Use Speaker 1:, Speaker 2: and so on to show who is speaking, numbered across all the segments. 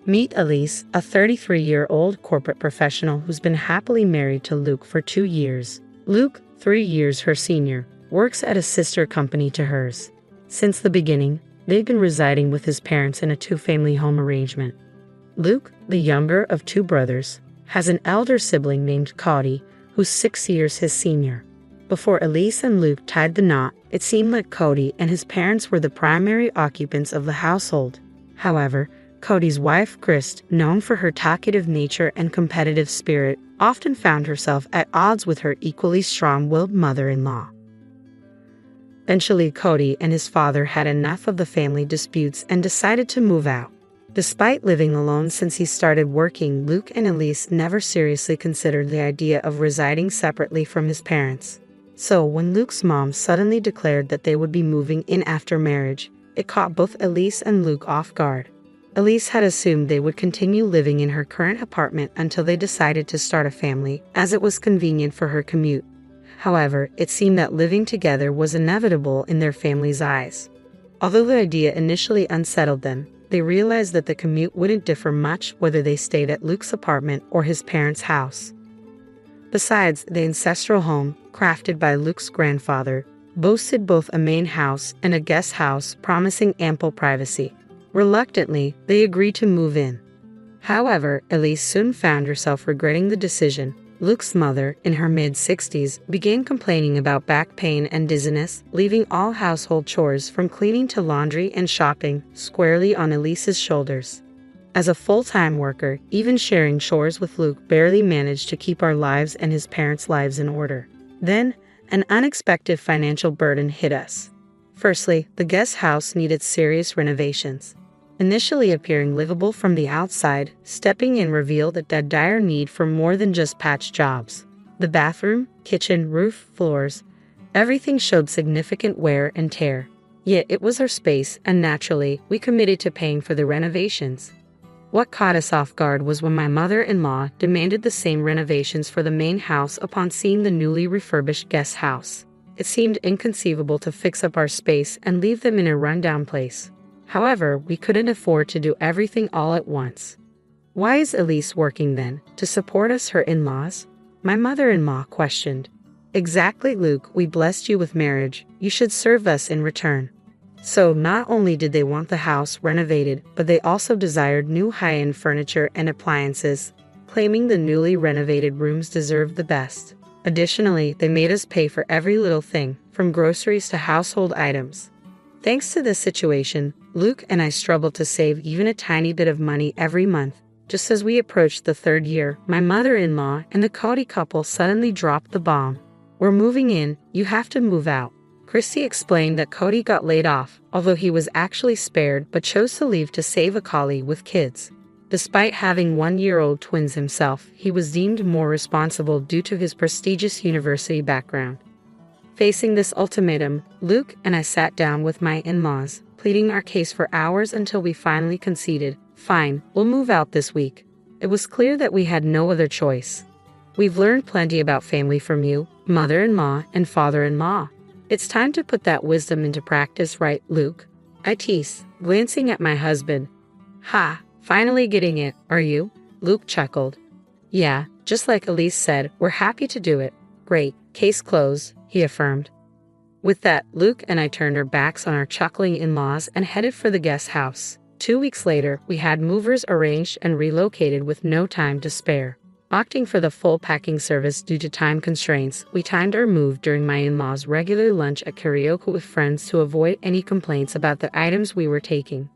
Speaker 1: Meet Elise, a 33-year-old corporate professional who's been happily married to Luke for 2 years. Luke, 3 years her senior, works at a sister company to hers. Since the beginning, they've been residing with his parents in a two-family home arrangement. Luke, the younger of 2 brothers, has an elder sibling named Cody, who's 6 years his senior. Before Elise and Luke tied the knot, it seemed like Cody and his parents were the primary occupants of the household. However, Cody's wife, Chris, known for her talkative nature and competitive spirit, often found herself at odds with her equally strong-willed mother-in-law. Eventually, Cody and his father had enough of the family disputes and decided to move out. Despite living alone since he started working, Luke and Elise never seriously considered the idea of residing separately from his parents. So when Luke's mom suddenly declared that they would be moving in after marriage, it caught both Elise and Luke off guard. Elise had assumed they would continue living in her current apartment until they decided to start a family, as it was convenient for her commute. However, it seemed that living together was inevitable in their family's eyes. Although the idea initially unsettled them, they realized that the commute wouldn't differ much whether they stayed at Luke's apartment or his parents' house. Besides, the ancestral home, crafted by Luke's grandfather, boasted both a main house and a guest house, promising ample privacy. Reluctantly, they agreed to move in. However, Elise soon found herself regretting the decision. Luke's mother, in her mid-60s, began complaining about back pain and dizziness, leaving all household chores from cleaning to laundry and shopping squarely on Elise's shoulders. As a full-time worker, even sharing chores with Luke barely managed to keep our lives and his parents' lives in order. Then, an unexpected financial burden hit us. Firstly, the guest house needed serious renovations. Initially appearing livable from the outside, stepping in revealed a dire need for more than just patch jobs. The bathroom, kitchen, roof, floors, everything showed significant wear and tear. Yet it was our space, and naturally, we committed to paying for the renovations. What caught us off guard was when my mother-in-law demanded the same renovations for the main house upon seeing the newly refurbished guest house. It seemed inconceivable to fix up our space and leave them in a rundown place. However, we couldn't afford to do everything all at once. Why is Elise working then? To support us, her in-laws? My mother-in-law questioned. Exactly, Luke, we blessed you with marriage. You should serve us in return. So not only did they want the house renovated, but they also desired new high-end furniture and appliances, claiming the newly renovated rooms deserved the best. Additionally, they made us pay for every little thing, from groceries to household items. Thanks to this situation, Luke and I struggled to save even a tiny bit of money every month. Just as we approached the 3rd year, my mother-in-law and the Cody couple suddenly dropped the bomb. We're moving in, you have to move out. Christy explained that Cody got laid off, although he was actually spared but chose to leave to save a collie with kids. Despite having 1-year-old twins himself, he was deemed more responsible due to his prestigious university background. Facing this ultimatum, Luke and I sat down with my in-laws, pleading our case for hours until we finally conceded, fine, we'll move out this week. It was clear that we had no other choice. We've learned plenty about family from you, mother-in-law and father-in-law. It's time to put that wisdom into practice, right, Luke? I teased, glancing at my husband. Ha, finally getting it, are you? Luke chuckled. Yeah, just like Elise said, we're happy to do it. Great, case closed, he affirmed. With that, Luke and I turned our backs on our chuckling in-laws and headed for the guest house. 2 weeks later, we had movers arranged and relocated with no time to spare. Opting for the full packing service due to time constraints, we timed our move during my in-laws' regular lunch at karaoke with friends to avoid any complaints about the items we were taking.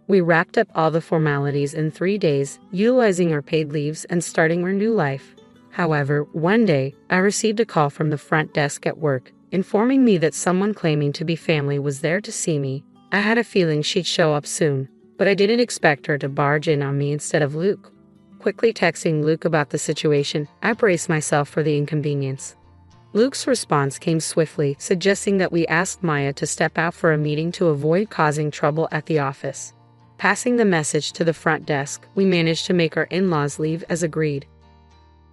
Speaker 1: We wrapped up all the formalities in 3 days, utilizing our paid leaves and starting our new life. However, one day, I received a call from the front desk at work, informing me that someone claiming to be family was there to see me. I had a feeling she'd show up soon, but I didn't expect her to barge in on me instead of Luke. Quickly texting Luke about the situation, I braced myself for the inconvenience. Luke's response came swiftly, suggesting that we ask Maya to step out for a meeting to avoid causing trouble at the office. Passing the message to the front desk, we managed to make our in-laws leave as agreed.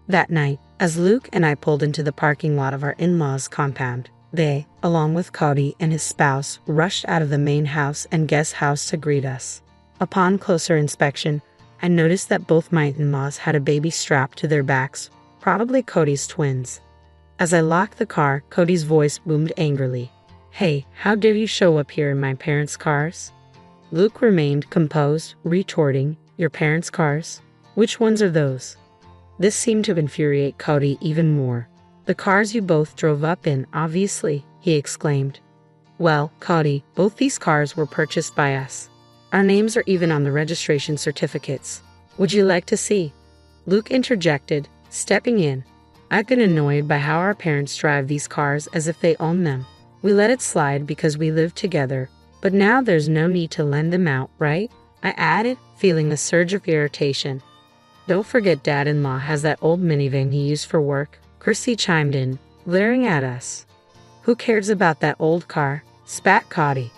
Speaker 1: That night, as Luke and I pulled into the parking lot of our in-laws' compound, they, along with Cody and his spouse, rushed out of the main house and guest house to greet us. Upon closer inspection, I noticed that both my in-laws had a baby strapped to their backs, probably Cody's twins. As I locked the car, Cody's voice boomed angrily. "Hey, how dare you show up here in my parents' cars?" Luke remained composed, retorting, "Your parents' cars? Which ones are those?" This seemed to infuriate Cody even more. "The cars you both drove up in, obviously," he exclaimed. "Well, Cody, both these cars were purchased by us. Our names are even on the registration certificates. Would you like to see?" Luke interjected, stepping in. "I've been annoyed by how our parents drive these cars as if they own them. We let it slide because we live together, but now there's no need to lend them out, right?" I added, feeling a surge of irritation. "Don't forget Dad-in-law has that old minivan he used for work," Chrissy chimed in, glaring at us. "Who cares about that old car?" spat Cody.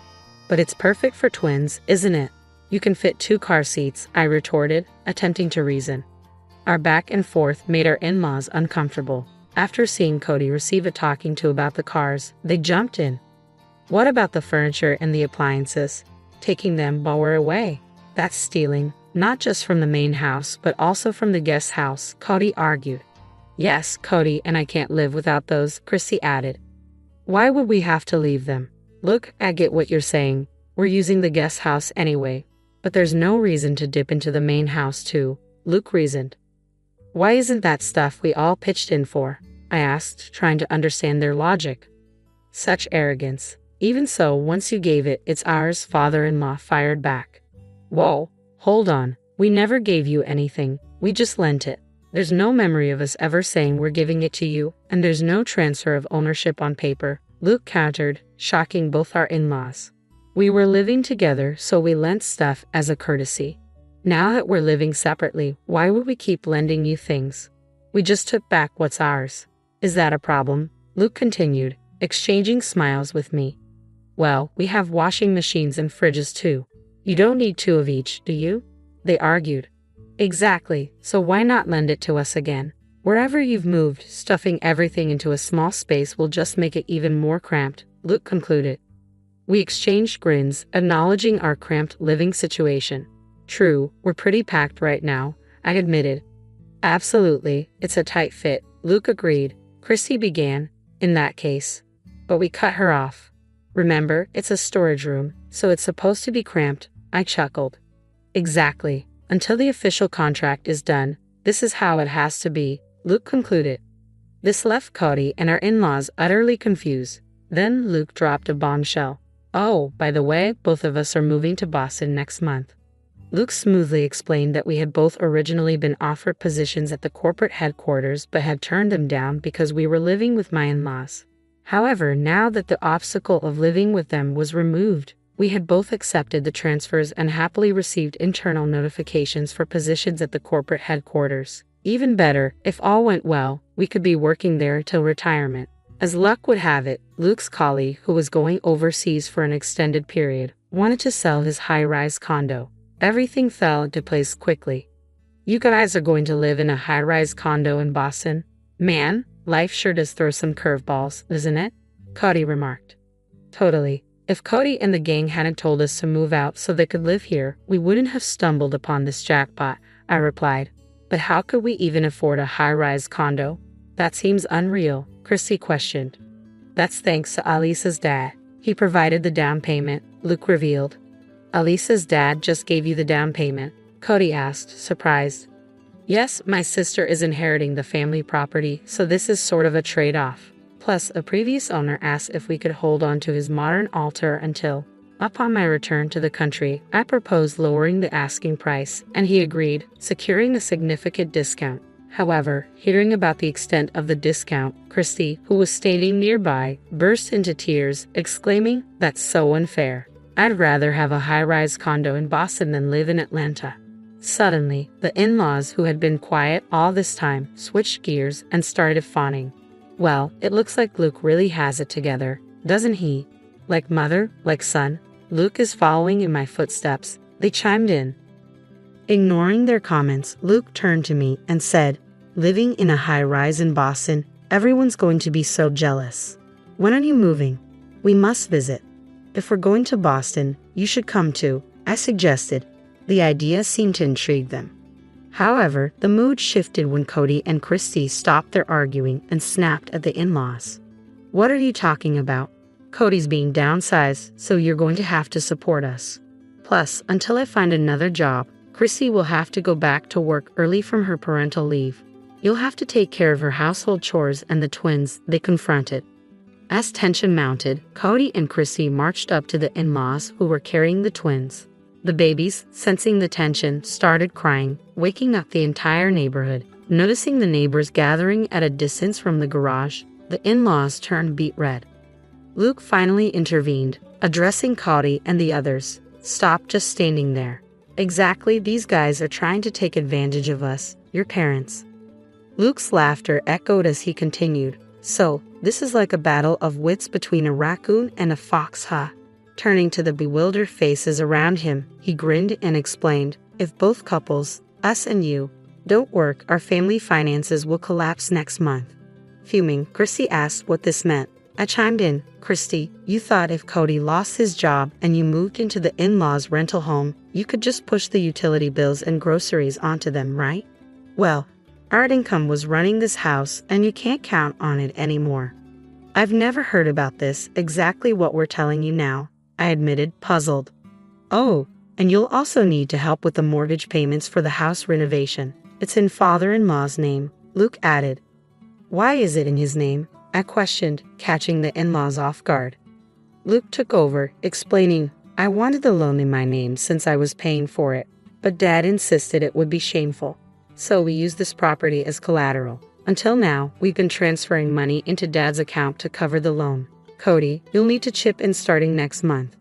Speaker 1: "But it's perfect for twins, isn't it? You can fit 2 car seats," I retorted, attempting to reason. Our back and forth made our in-laws uncomfortable. After seeing Cody receive a talking to about the cars, they jumped in. "What about the furniture and the appliances? Taking them while we're away? That's stealing, not just from the main house, but also from the guest house," Cody argued. "Yes, Cody, and I can't live without those," Chrissy added. "Why would we have to leave them? Look, I get what you're saying. We're using the guest house anyway. But there's no reason to dip into the main house too," Luke reasoned. "Why isn't that stuff we all pitched in for?" I asked, trying to understand their logic. "Such arrogance. Even so, once you gave it, it's ours," father-in-law fired back. "Whoa, hold on. We never gave you anything. We just lent it. There's no memory of us ever saying we're giving it to you, and there's no transfer of ownership on paper," Luke countered, shocking both our in-laws. "We were living together, so we lent stuff as a courtesy. Now that we're living separately, why would we keep lending you things? We just took back what's ours. Is that a problem?" Luke continued, exchanging smiles with me. "Well, we have washing machines and fridges too. You don't need 2 of each, do you?" they argued. "Exactly, so why not lend it to us again? Wherever you've moved, stuffing everything into a small space will just make it even more cramped," Luke concluded. We exchanged grins, acknowledging our cramped living situation. "True, we're pretty packed right now," I admitted. "Absolutely, it's a tight fit," Luke agreed. Chrissy began, "In that case." But we cut her off. "Remember, it's a storage room, so it's supposed to be cramped," I chuckled. "Exactly. Until the official contract is done, this is how it has to be," Luke concluded. This left Cody and our in-laws utterly confused. Then Luke dropped a bombshell. "Oh, by the way, both of us are moving to Boston next month." Luke smoothly explained that we had both originally been offered positions at the corporate headquarters but had turned them down because we were living with my in-laws. However, now that the obstacle of living with them was removed, we had both accepted the transfers and happily received internal notifications for positions at the corporate headquarters. Even better, if all went well, we could be working there till retirement. As luck would have it, Luke's colleague, who was going overseas for an extended period, wanted to sell his high-rise condo. Everything fell into place quickly. "You guys are going to live in a high-rise condo in Boston? Man, life sure does throw some curveballs, doesn't it?" Cody remarked. "Totally. If Cody and the gang hadn't told us to move out so they could live here, we wouldn't have stumbled upon this jackpot," I replied. "But how could we even afford a high-rise condo?" "That seems unreal," Chrissy questioned. "That's thanks to Alisa's dad. He provided the down payment," Luke revealed. "Alisa's dad just gave you the down payment?" Cody asked, surprised. "Yes, my sister is inheriting the family property, so this is sort of a trade-off. Plus, a previous owner asked if we could hold on to his modern altar until, upon my return to the country, I proposed lowering the asking price, and he agreed, securing a significant discount. However, hearing about the extent of the discount, Christy, who was standing nearby, burst into tears, exclaiming, "That's so unfair. I'd rather have a high-rise condo in Boston than live in Atlanta." Suddenly, the in-laws, who had been quiet all this time, switched gears and started fawning. "Well, it looks like Luke really has it together, doesn't he? Like mother, like son. Luke is following in my footsteps," they chimed in. Ignoring their comments, Luke turned to me and said, "Living in a high-rise in Boston, everyone's going to be so jealous. When are you moving? We must visit. If we're going to Boston, you should come too," I suggested. The idea seemed to intrigue them. However, the mood shifted when Cody and Christy stopped their arguing and snapped at the in-laws. "What are you talking about? Cody's being downsized, so you're going to have to support us. Plus, until I find another job, Christy will have to go back to work early from her parental leave. You'll have to take care of her household chores and the twins," they confronted. As tension mounted, Cody and Christy marched up to the in-laws who were carrying the twins. The babies, sensing the tension, started crying, waking up the entire neighborhood. Noticing the neighbors gathering at a distance from the garage, the in-laws turned beet red. Luke finally intervened, addressing Cody and the others. "Stop just standing there. Exactly, these guys are trying to take advantage of us, your parents." Luke's laughter echoed as he continued. "So, this is like a battle of wits between a raccoon and a fox, huh?" Turning to the bewildered faces around him, he grinned and explained, "If both couples, us and you, don't work, our family finances will collapse next month." Fuming, Christy asked what this meant. I chimed in, "Christy, you thought if Cody lost his job and you moved into the in-laws' rental home, you could just push the utility bills and groceries onto them, right? Well, our income was running this house and you can't count on it anymore." "I've never heard about this, exactly what we're telling you now," I admitted, puzzled. "Oh, and you'll also need to help with the mortgage payments for the house renovation. It's in father-in-law's name," Luke added. "Why is it in his name?" I questioned, catching the in-laws off guard. Luke took over, explaining, "I wanted the loan in my name since I was paying for it, but Dad insisted it would be shameful. So we used this property as collateral. Until now, we've been transferring money into Dad's account to cover the loan. Cody, you'll need to chip in starting next month."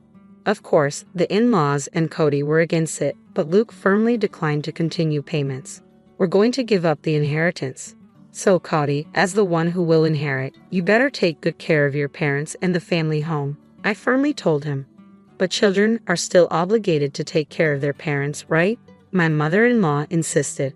Speaker 1: Of course, the in-laws and Cody were against it, but Luke firmly declined to continue payments. "We're going to give up the inheritance. So Cody, as the one who will inherit, you better take good care of your parents and the family home," I firmly told him. "But children are still obligated to take care of their parents, right?" my mother-in-law insisted.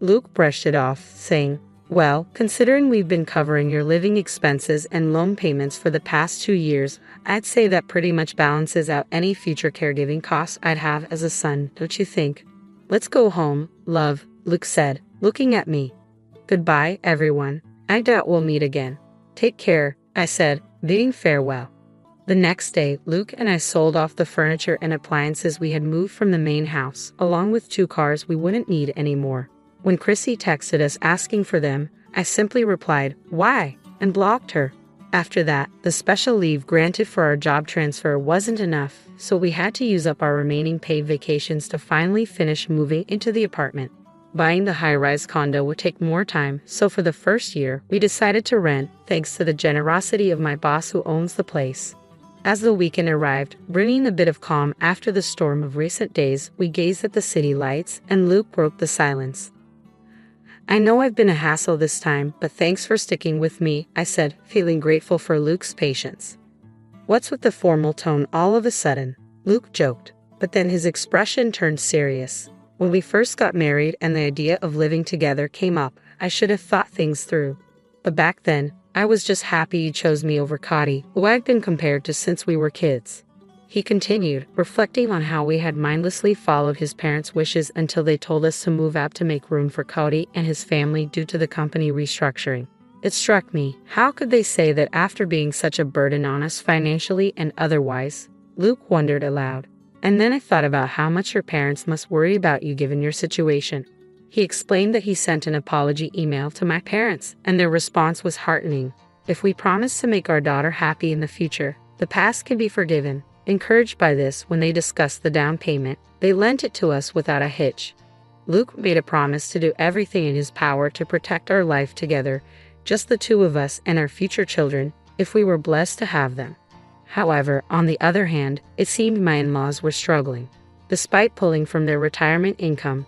Speaker 1: Luke brushed it off, saying, "Well, considering we've been covering your living expenses and loan payments for the past 2 years, I'd say that pretty much balances out any future caregiving costs I'd have as a son, don't you think?" "Let's go home, love," Luke said, looking at me. "Goodbye, everyone. I doubt we'll meet again." "Take care," I said, bidding farewell. The next day, Luke and I sold off the furniture and appliances we had moved from the main house, along with 2 cars we wouldn't need anymore. When Chrissy texted us asking for them, I simply replied, "Why?" and blocked her. After that, the special leave granted for our job transfer wasn't enough, so we had to use up our remaining paid vacations to finally finish moving into the apartment. Buying the high-rise condo would take more time, so for the first year, we decided to rent, thanks to the generosity of my boss who owns the place. As the weekend arrived, bringing a bit of calm after the storm of recent days, we gazed at the city lights, and Luke broke the silence. "I know I've been a hassle this time, but thanks for sticking with me," I said, feeling grateful for Luke's patience. "What's with the formal tone all of a sudden?" Luke joked, but then his expression turned serious. "When we first got married and the idea of living together came up, I should have thought things through. But back then, I was just happy you chose me over Cody, who I've been compared to since we were kids." He continued, reflecting on how we had mindlessly followed his parents' wishes until they told us to move out to make room for Cody and his family due to the company restructuring. It struck me, how could they say that after being such a burden on us financially and otherwise? Luke wondered aloud. "And then I thought about how much your parents must worry about you given your situation." He explained that he sent an apology email to my parents, and their response was heartening. "If we promise to make our daughter happy in the future, the past can be forgiven." Encouraged by this, when they discussed the down payment, they lent it to us without a hitch. Luke made a promise to do everything in his power to protect our life together, just the 2 of us and our future children, if we were blessed to have them. However, on the other hand, it seemed my in-laws were struggling. Despite pulling from their retirement income,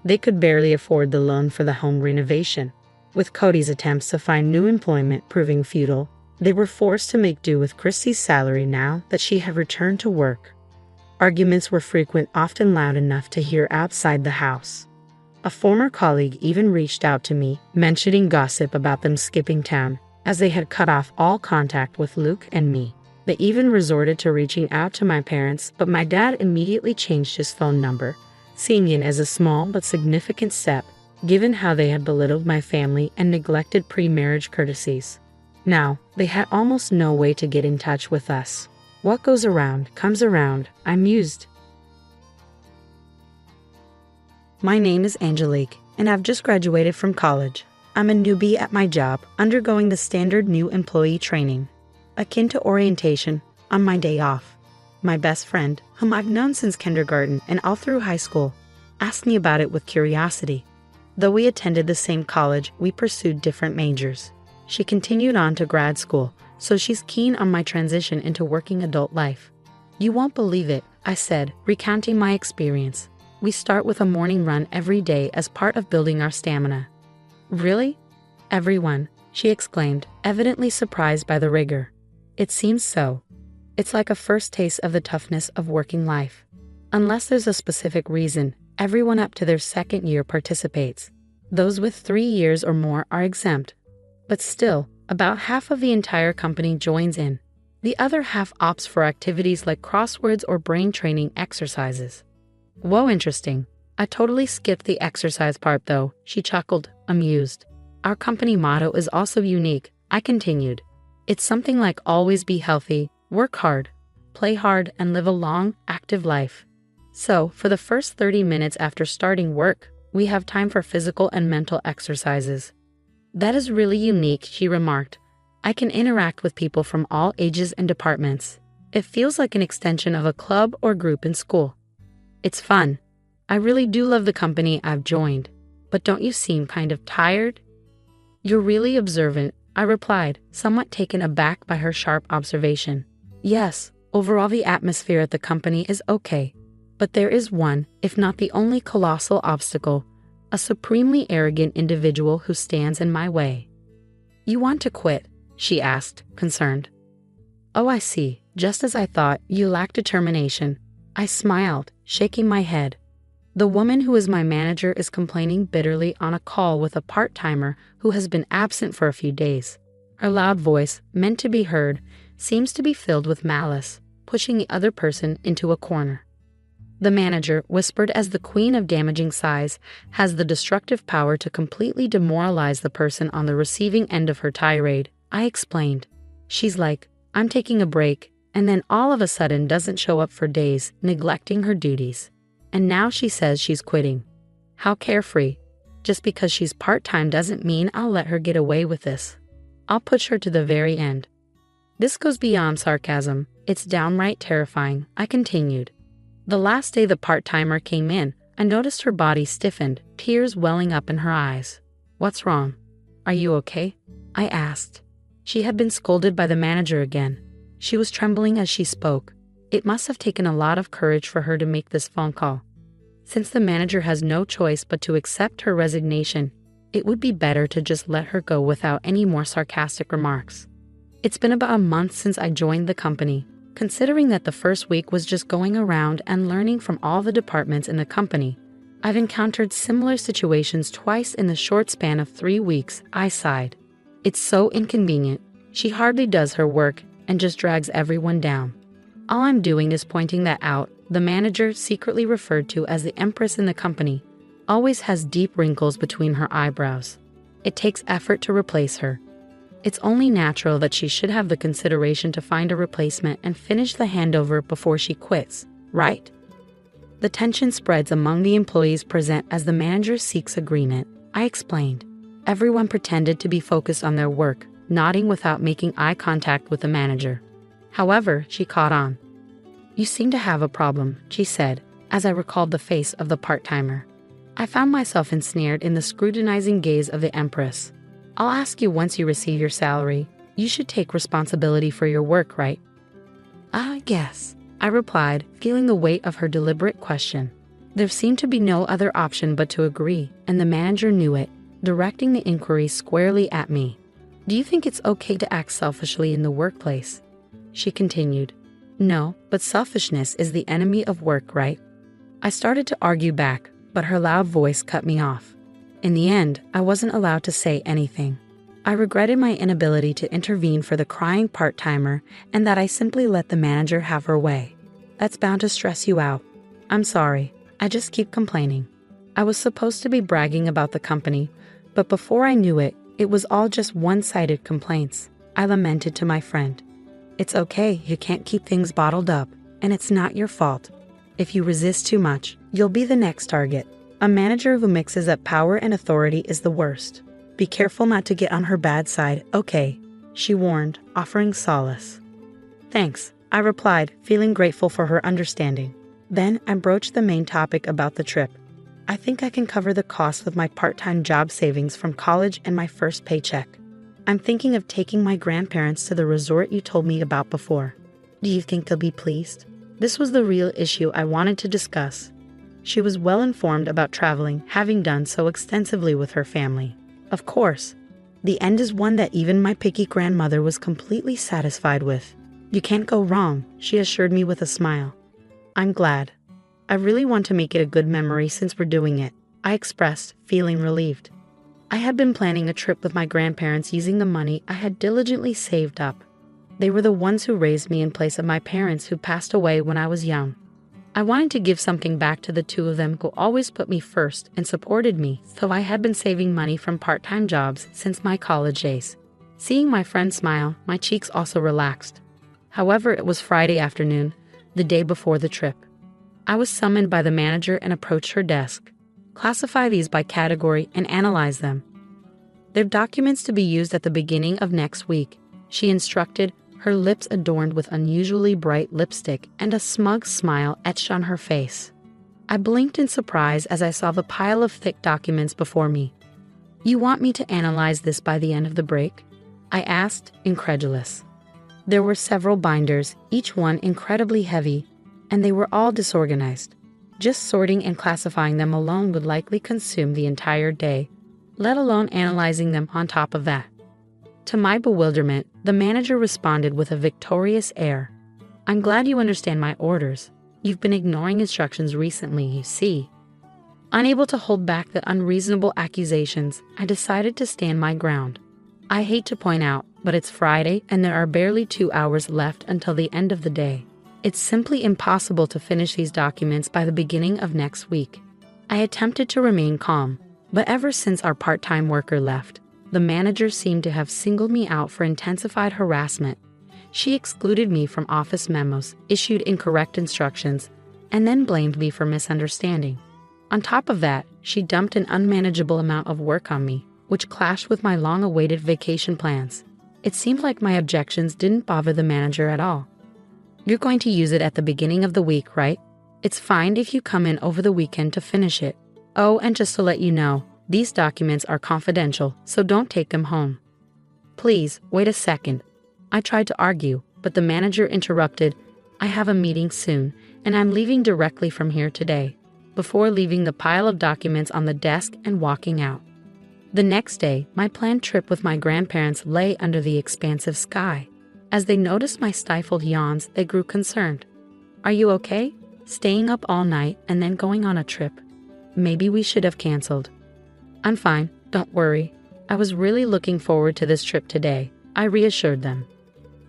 Speaker 1: they could barely afford the loan for the home renovation. With Cody's attempts to find new employment proving futile, they were forced to make do with Christy's salary now that she had returned to work. Arguments were frequent, often loud enough to hear outside the house. A former colleague even reached out to me, mentioning gossip about them skipping town, as they had cut off all contact with Luke and me. They even resorted to reaching out to my parents, but my dad immediately changed his phone number, seeing it as a small but significant step, given how they had belittled my family and neglected pre-marriage courtesies. Now, they had almost no way to get in touch with us. What goes around comes around, I mused. My name is Angelique, and I've just graduated from college. I'm a newbie at my job, undergoing the standard new employee training, akin to orientation, on my day off. My best friend, whom I've known since kindergarten and all through high school, asked me about it with curiosity. Though we attended the same college, we pursued different majors. She continued on to grad school, so she's keen on my transition into working adult life. You won't believe it, I said, recounting my experience. We start with a morning run every day as part of building our stamina. Really? Everyone, she exclaimed, evidently surprised by the rigor. It seems so. It's like a first taste of the toughness of working life. Unless there's a specific reason, everyone up to their second year participates. Those with 3 years or more are exempt. But still, about half of the entire company joins in. The other half opts for activities like crosswords or brain training exercises. Whoa, interesting. I totally skipped the exercise part though, she chuckled, amused. Our company motto is also unique, I continued. It's something like always be healthy, work hard, play hard, and live a long, active life. So, for the first 30 minutes after starting work, we have time for physical and mental exercises. That is really unique, she remarked. I can interact with people from all ages and departments. It feels like an extension of a club or group in school. It's fun. I really do love the company I've joined. But don't you seem kind of tired? You're really observant, I replied, somewhat taken aback by her sharp observation. Yes, overall the atmosphere at the company is okay. But there is one, if not the only colossal obstacle, a supremely arrogant individual who stands in my way. You want to quit? She asked, concerned. Oh, I see. Just as I thought, you lack determination. I smiled, shaking my head. The woman who is my manager is complaining bitterly on a call with a part-timer who has been absent for a few days. Her loud voice, meant to be heard, seems to be filled with malice, pushing the other person into a corner. The manager, whispered as the queen of damaging sighs, has the destructive power to completely demoralize the person on the receiving end of her tirade, I explained. She's like, I'm taking a break, and then all of a sudden doesn't show up for days, neglecting her duties. And now she says she's quitting. How carefree. Just because she's part-time doesn't mean I'll let her get away with this. I'll push her to the very end. This goes beyond sarcasm. It's downright terrifying, I continued. The last day the part-timer came in, I noticed her body stiffened, tears welling up in her eyes. What's wrong? Are you okay? I asked. She had been scolded by the manager again. She was trembling as she spoke. It must have taken a lot of courage for her to make this phone call. Since the manager has no choice but to accept her resignation, it would be better to just let her go without any more sarcastic remarks. It's been about a month since I joined the company. Considering that the first week was just going around and learning from all the departments in the company, I've encountered similar situations twice in the short span of 3 weeks, I sighed. It's so inconvenient. She hardly does her work and just drags everyone down. All I'm doing is pointing that out. The manager, secretly referred to as the Empress in the company, always has deep wrinkles between her eyebrows. It takes effort to replace her. It's only natural that she should have the consideration to find a replacement and finish the handover before she quits, right? The tension spreads among the employees present as the manager seeks agreement, I explained. Everyone pretended to be focused on their work, nodding without making eye contact with the manager. However, she caught on. You seem to have a problem, she said, as I recalled the face of the part-timer. I found myself ensnared in the scrutinizing gaze of the Empress. I'll ask you once you receive your salary. You should take responsibility for your work, right? I guess, I replied, feeling the weight of her deliberate question. There seemed to be no other option but to agree, and the manager knew it, directing the inquiry squarely at me. Do you think it's okay to act selfishly in the workplace? She continued. No, but selfishness is the enemy of work, right? I started to argue back, but her loud voice cut me off. In the end, I wasn't allowed to say anything. I regretted my inability to intervene for the crying part-timer and that I simply let the manager have her way. That's bound to stress you out. I'm sorry, I just keep complaining. I was supposed to be bragging about the company, but before I knew it, it was all just one-sided complaints. I lamented to my friend. It's okay, you can't keep things bottled up, and it's not your fault. If you resist too much, you'll be the next target. A manager who mixes up power and authority is the worst. Be careful not to get on her bad side, okay? She warned, offering solace. Thanks, I replied, feeling grateful for her understanding. Then I broached the main topic about the trip. I think I can cover the cost with my part-time job savings from college and my first paycheck. I'm thinking of taking my grandparents to the resort you told me about before. Do you think they'll be pleased? This was the real issue I wanted to discuss. She was well informed about traveling, having done so extensively with her family. Of course, the end is one that even my picky grandmother was completely satisfied with. You can't go wrong, she assured me with a smile. I'm glad. I really want to make it a good memory since we're doing it, I expressed, feeling relieved. I had been planning a trip with my grandparents using the money I had diligently saved up. They were the ones who raised me in place of my parents who passed away when I was young. I wanted to give something back to the two of them who always put me first and supported me, so I had been saving money from part-time jobs since my college days. Seeing my friend smile, my cheeks also relaxed. However, it was Friday afternoon, the day before the trip. I was summoned by the manager and approached her desk. Classify these by category and analyze them. They're documents to be used at the beginning of next week, she instructed, her lips adorned with unusually bright lipstick and a smug smile etched on her face. I blinked in surprise as I saw the pile of thick documents before me. You want me to analyze this by the end of the break? I asked, incredulous. There were several binders, each one incredibly heavy, and they were all disorganized. Just sorting and classifying them alone would likely consume the entire day, let alone analyzing them on top of that. To my bewilderment, the manager responded with a victorious air. I'm glad you understand my orders. You've been ignoring instructions recently, you see. Unable to hold back the unreasonable accusations, I decided to stand my ground. I hate to point out, but it's Friday and there are barely 2 hours left until the end of the day. It's simply impossible to finish these documents by the beginning of next week. I attempted to remain calm, but ever since our part-time worker left, the manager seemed to have singled me out for intensified harassment. She excluded me from office memos, issued incorrect instructions, and then blamed me for misunderstanding. On top of that, she dumped an unmanageable amount of work on me, which clashed with my long-awaited vacation plans. It seemed like my objections didn't bother the manager at all. You're going to use it at the beginning of the week, right? It's fine if you come in over the weekend to finish it. Oh, and just to let you know, these documents are confidential, so don't take them home. Please, wait a second. I tried to argue, but the manager interrupted. I have a meeting soon, and I'm leaving directly from here today, before leaving the pile of documents on the desk and walking out. The next day, my planned trip with my grandparents lay under the expansive sky. As they noticed my stifled yawns, they grew concerned. Are you okay? Staying up all night and then going on a trip? Maybe we should have canceled. I'm fine, don't worry. I was really looking forward to this trip today, I reassured them.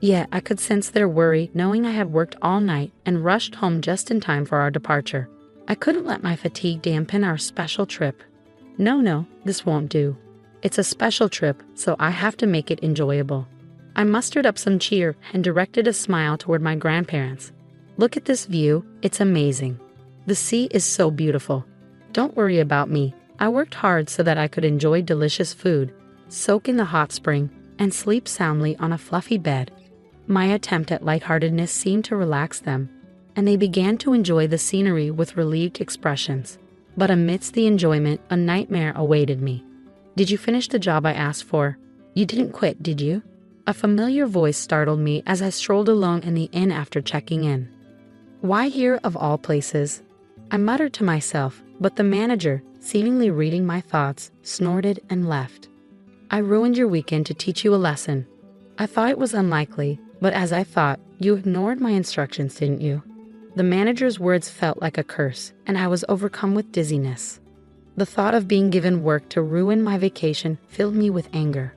Speaker 1: Yeah, I could sense their worry knowing I had worked all night and rushed home just in time for our departure. I couldn't let my fatigue dampen our special trip. No, this won't do. It's a special trip, so I have to make it enjoyable. I mustered up some cheer and directed a smile toward my grandparents. Look at this view, it's amazing. The sea is so beautiful. Don't worry about me. I worked hard so that I could enjoy delicious food, soak in the hot spring, and sleep soundly on a fluffy bed. My attempt at lightheartedness seemed to relax them, and they began to enjoy the scenery with relieved expressions. But amidst the enjoyment, a nightmare awaited me. Did you finish the job I asked for? You didn't quit, did you? A familiar voice startled me as I strolled alone in the inn after checking in. Why here of all places? I muttered to myself, but the manager, seemingly reading my thoughts, snorted and left. I ruined your weekend to teach you a lesson. I thought it was unlikely, but as I thought, you ignored my instructions, didn't you? The manager's words felt like a curse, and I was overcome with dizziness. The thought of being given work to ruin my vacation filled me with anger.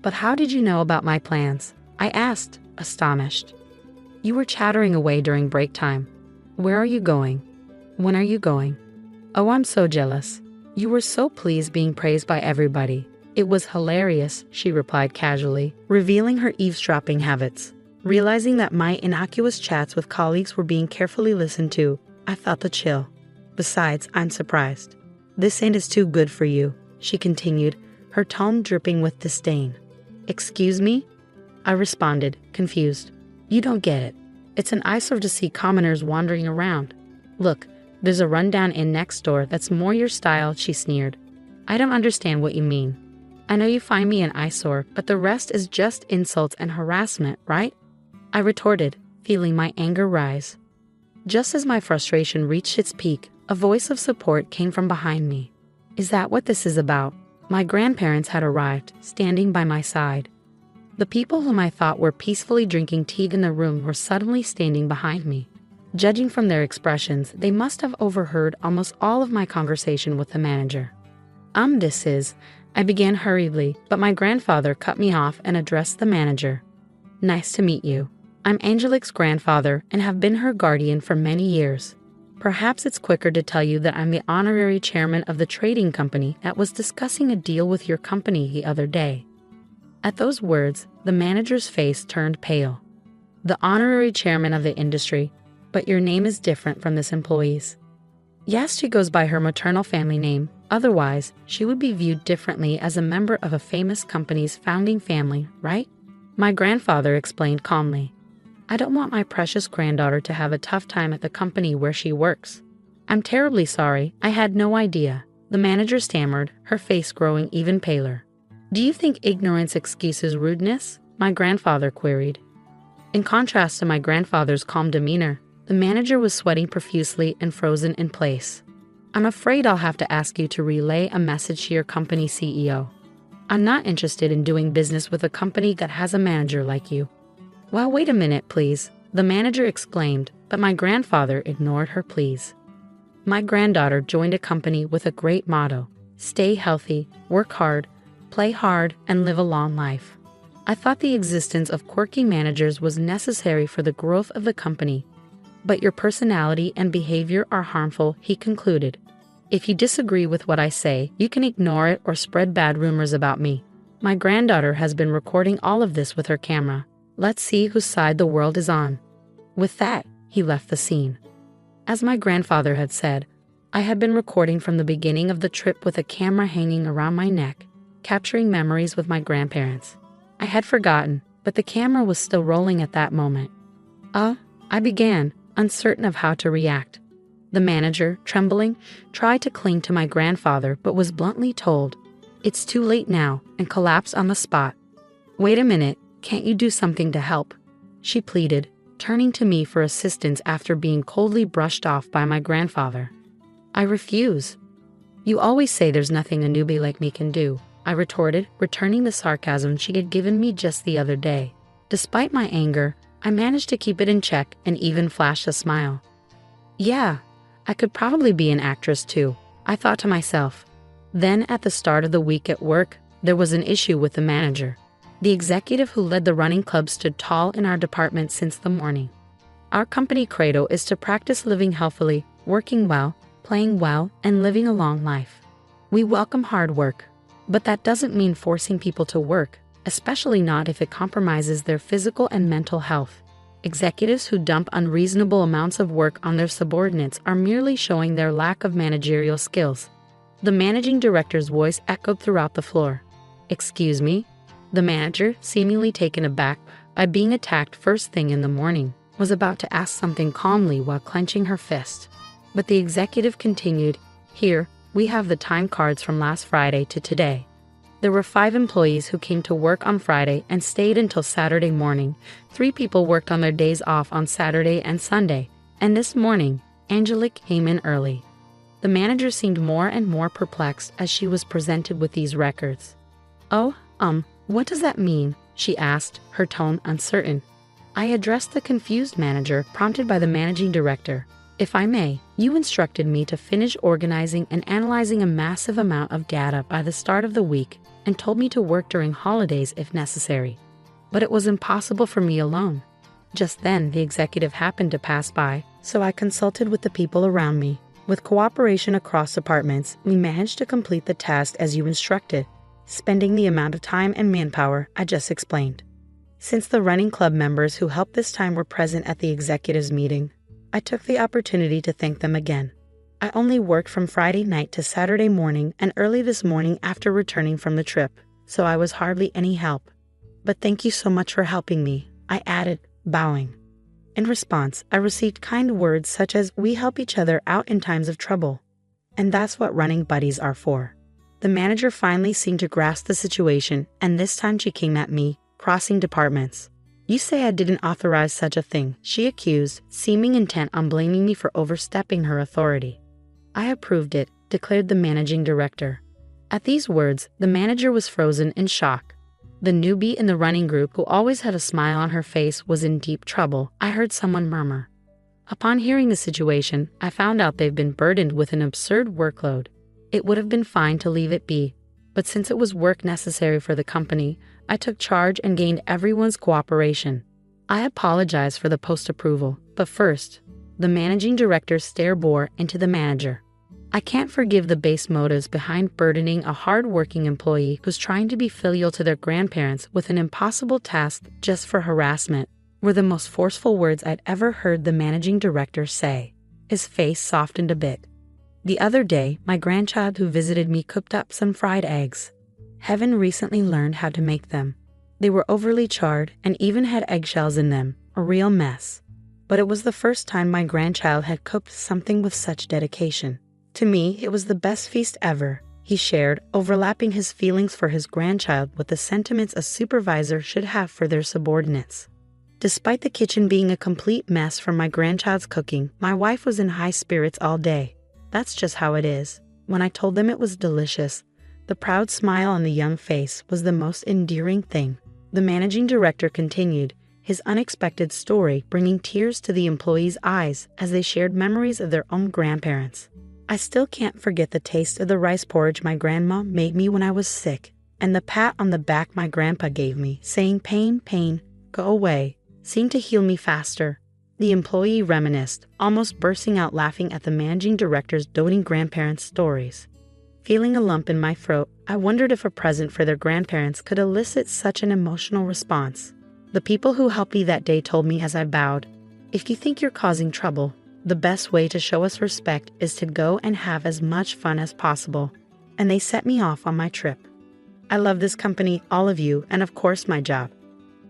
Speaker 1: But how did you know about my plans? I asked, astonished. You were chattering away during break time. Where are you going? When are you going? Oh, I'm so jealous. You were so pleased being praised by everybody. It was hilarious, she replied casually, revealing her eavesdropping habits. Realizing that my innocuous chats with colleagues were being carefully listened to, I felt the chill. Besides, I'm surprised. This ain't as too good for you, she continued, her tone dripping with disdain. Excuse me? I responded, confused. You don't get it. It's an eyesore to see commoners wandering around. Look, there's a rundown inn next door that's more your style, she sneered. I don't understand what you mean. I know you find me an eyesore, but the rest is just insults and harassment, right? I retorted, feeling my anger rise. Just as my frustration reached its peak, a voice of support came from behind me. Is that what this is about? My grandparents had arrived, standing by my side. The people whom I thought were peacefully drinking tea in the room were suddenly standing behind me. Judging from their expressions, they must have overheard almost all of my conversation with the manager. This is, I began hurriedly, but my grandfather cut me off and addressed the manager. Nice to meet you. I'm Angelique's grandfather and have been her guardian for many years. Perhaps it's quicker to tell you that I'm the honorary chairman of the trading company that was discussing a deal with your company the other day. At those words, the manager's face turned pale. The honorary chairman of the industry, but your name is different from this employee's. Yes, she goes by her maternal family name. Otherwise, she would be viewed differently as a member of a famous company's founding family, right? My grandfather explained calmly. I don't want my precious granddaughter to have a tough time at the company where she works. I'm terribly sorry, I had no idea. The manager stammered, her face growing even paler. Do you think ignorance excuses rudeness? My grandfather queried. In contrast to my grandfather's calm demeanor, the manager was sweating profusely and frozen in place. I'm afraid I'll have to ask you to relay a message to your company CEO. I'm not interested in doing business with a company that has a manager like you. Well, wait a minute, please, the manager exclaimed, but my grandfather ignored her pleas. My granddaughter joined a company with a great motto: stay healthy, work hard, play hard, and live a long life. I thought the existence of quirky managers was necessary for the growth of the company. But your personality and behavior are harmful, he concluded. If you disagree with what I say, you can ignore it or spread bad rumors about me. My granddaughter has been recording all of this with her camera. Let's see whose side the world is on. With that, he left the scene. As my grandfather had said, I had been recording from the beginning of the trip with a camera hanging around my neck, capturing memories with my grandparents. I had forgotten, but the camera was still rolling at that moment. I began, uncertain of how to react. The manager, trembling, tried to cling to my grandfather but was bluntly told, "It's too late now," and collapsed on the spot. Wait a minute, can't you do something to help? She pleaded, turning to me for assistance after being coldly brushed off by my grandfather. I refuse. You always say there's nothing a newbie like me can do, I retorted, returning the sarcasm she had given me just the other day. Despite my anger, I managed to keep it in check and even flashed a smile. Yeah, I could probably be an actress too, I thought to myself. Then at the start of the week at work, there was an issue with the manager. The executive who led the running club stood tall in our department since the morning. Our company credo is to practice living healthily, working well, playing well, and living a long life. We welcome hard work, but that doesn't mean forcing people to work, especially not if it compromises their physical and mental health. Executives who dump unreasonable amounts of work on their subordinates are merely showing their lack of managerial skills. The managing director's voice echoed throughout the floor. Excuse me? The manager, seemingly taken aback by being attacked first thing in the morning, was about to ask something calmly while clenching her fist. But the executive continued, Here, we have the time cards from last Friday to today. There were 5 employees who came to work on Friday and stayed until Saturday morning. 3 people worked on their days off on Saturday and Sunday, and this morning, Angelique came in early. The manager seemed more and more perplexed as she was presented with these records. What does that mean? She asked, her tone uncertain. I addressed the confused manager, prompted by the managing director. If I may, you instructed me to finish organizing and analyzing a massive amount of data by the start of the week. and told me to work during holidays if necessary. But it was impossible for me alone. Just then, the executive happened to pass by, so I consulted with the people around me. With cooperation across departments, we managed to complete the task as you instructed, spending the amount of time and manpower I just explained. Since the running club members who helped this time were present at the executives' meeting, I took the opportunity to thank them again. I only worked from Friday night to Saturday morning and early this morning after returning from the trip, so I was hardly any help. But thank you so much for helping me, I added, bowing. In response, I received kind words such as, "We help each other out in times of trouble." And that's what running buddies are for. The manager finally seemed to grasp the situation, and this time she came at me, crossing departments. "You say I didn't authorize such a thing," she accused, seeming intent on blaming me for overstepping her authority. "I approved it," declared the managing director. At these words, the manager was frozen in shock. The newbie in the running group, who always had a smile on her face, was in deep trouble, I heard someone murmur. Upon hearing the situation, I found out they've been burdened with an absurd workload. It would have been fine to leave it be, but since it was work necessary for the company, I took charge and gained everyone's cooperation. I apologized for the post-approval, but first, the managing director's stare bore into the manager. I can't forgive the base motives behind burdening a hard-working employee who's trying to be filial to their grandparents with an impossible task just for harassment, were the most forceful words I'd ever heard the managing director say. His face softened a bit. The other day, my grandchild who visited me cooked up some fried eggs. Heaven recently learned how to make them. They were overly charred and even had eggshells in them, a real mess. But it was the first time my grandchild had cooked something with such dedication. To me, it was the best feast ever, he shared, overlapping his feelings for his grandchild with the sentiments a supervisor should have for their subordinates. Despite the kitchen being a complete mess from my grandchild's cooking, my wife was in high spirits all day. That's just how it is. When I told them it was delicious, the proud smile on the young face was the most endearing thing. The managing director continued, his unexpected story bringing tears to the employees' eyes as they shared memories of their own grandparents. "I still can't forget the taste of the rice porridge my grandma made me when I was sick, and the pat on the back my grandpa gave me, saying, 'Pain, pain, go away,' seemed to heal me faster." The employee reminisced, almost bursting out laughing at the managing director's doting grandparents' stories. Feeling a lump in my throat, I wondered if a present for their grandparents could elicit such an emotional response. The people who helped me that day told me as I bowed, "If you think you're causing trouble, the best way to show us respect is to go and have as much fun as possible." And they set me off on my trip. I love this company, all of you, and of course my job.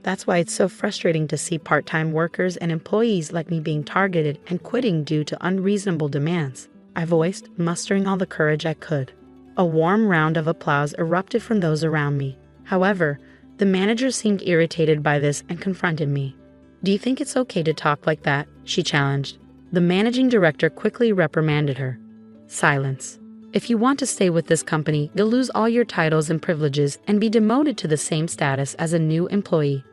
Speaker 1: That's why it's so frustrating to see part-time workers and employees like me being targeted and quitting due to unreasonable demands, I voiced, mustering all the courage I could. A warm round of applause erupted from those around me. However, the manager seemed irritated by this and confronted me. "Do you think it's okay to talk like that?" she challenged. The managing director quickly reprimanded her. "Silence. If you want to stay with this company, you'll lose all your titles and privileges and be demoted to the same status as a new employee.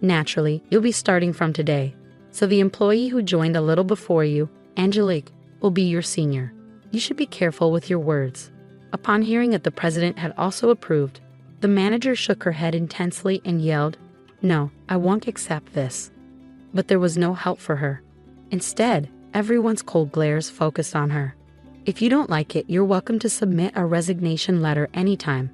Speaker 1: Naturally, you'll be starting from today. So the employee who joined a little before you, Angelique, will be your senior. You should be careful with your words." Upon hearing that the president had also approved, the manager shook her head intensely and yelled, "No, I won't accept this." But there was no help for her. Instead, everyone's cold glares focused on her. "If you don't like it, you're welcome to submit a resignation letter anytime,"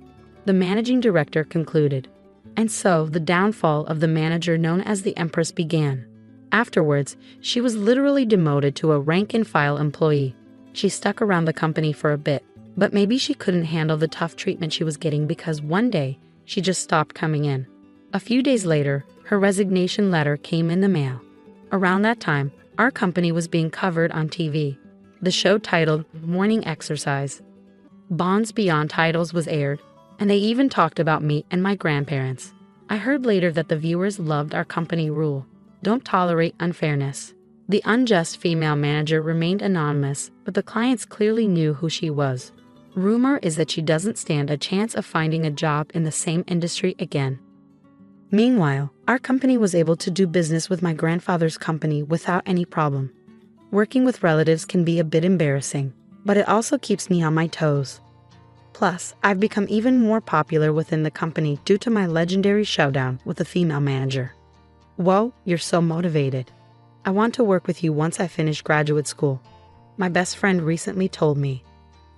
Speaker 1: the managing director concluded. And so the downfall of the manager known as the Empress began. Afterwards, she was literally demoted to a rank-and-file employee. She stuck around the company for a bit, but maybe she couldn't handle the tough treatment she was getting because one day, she just stopped coming in. A few days later, her resignation letter came in the mail. Around that time, our company was being covered on TV. The show titled Morning Exercise. Bonds Beyond Titles was aired, and they even talked about me and my grandparents. I heard later that the viewers loved our company rule: don't tolerate unfairness. The unjust female manager remained anonymous, but the clients clearly knew who she was. Rumor is that she doesn't stand a chance of finding a job in the same industry again. Meanwhile, our company was able to do business with my grandfather's company without any problem. Working with relatives can be a bit embarrassing, but it also keeps me on my toes. Plus, I've become even more popular within the company due to my legendary showdown with a female manager. Whoa, you're so motivated. I want to work with you once I finish graduate school. My best friend recently told me.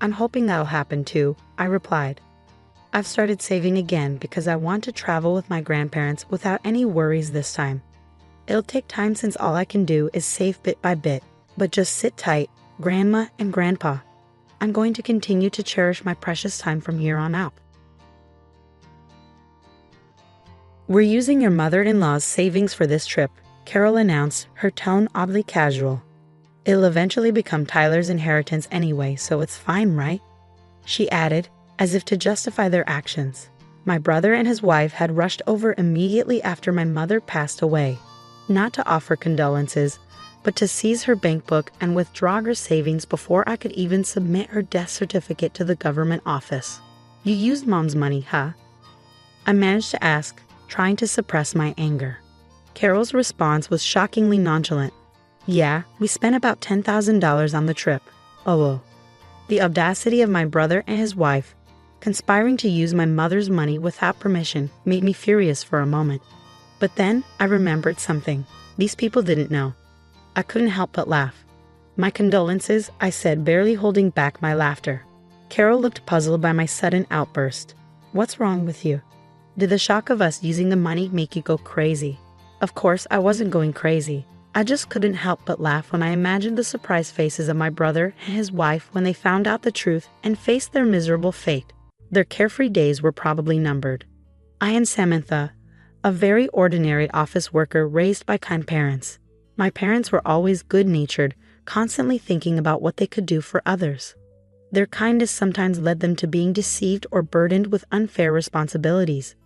Speaker 1: I'm hoping that'll happen too, I replied. I've started saving again because I want to travel with my grandparents without any worries this time. It'll take time since all I can do is save bit by bit, but just sit tight, Grandma and Grandpa. I'm going to continue to cherish my precious time from here on out. We're using your mother-in-law's savings for this trip, Carol announced, her tone oddly casual. It'll eventually become Tyler's inheritance anyway, so it's fine, right? She added, as if to justify their actions. My brother and his wife had rushed over immediately after my mother passed away, not to offer condolences, but to seize her bank book and withdraw her savings before I could even submit her death certificate to the government office. You used Mom's money, huh? I managed to ask, trying to suppress my anger. Carol's response was shockingly nonchalant. Yeah, we spent about $10,000 on the trip. Oh. The audacity of my brother and his wife, conspiring to use my mother's money without permission, made me furious for a moment. But then I remembered something. These people didn't know. I couldn't help but laugh. My condolences, I said, barely holding back my laughter. Carol looked puzzled by my sudden outburst. What's wrong with you? Did the shock of us using the money make you go crazy? Of course, I wasn't going crazy. I just couldn't help but laugh when I imagined the surprised faces of my brother and his wife when they found out the truth and faced their miserable fate. Their carefree days were probably numbered. I am Samantha, a very ordinary office worker raised by kind parents. My parents were always good-natured, constantly thinking about what they could do for others. Their kindness sometimes led them to being deceived or burdened with unfair responsibilities,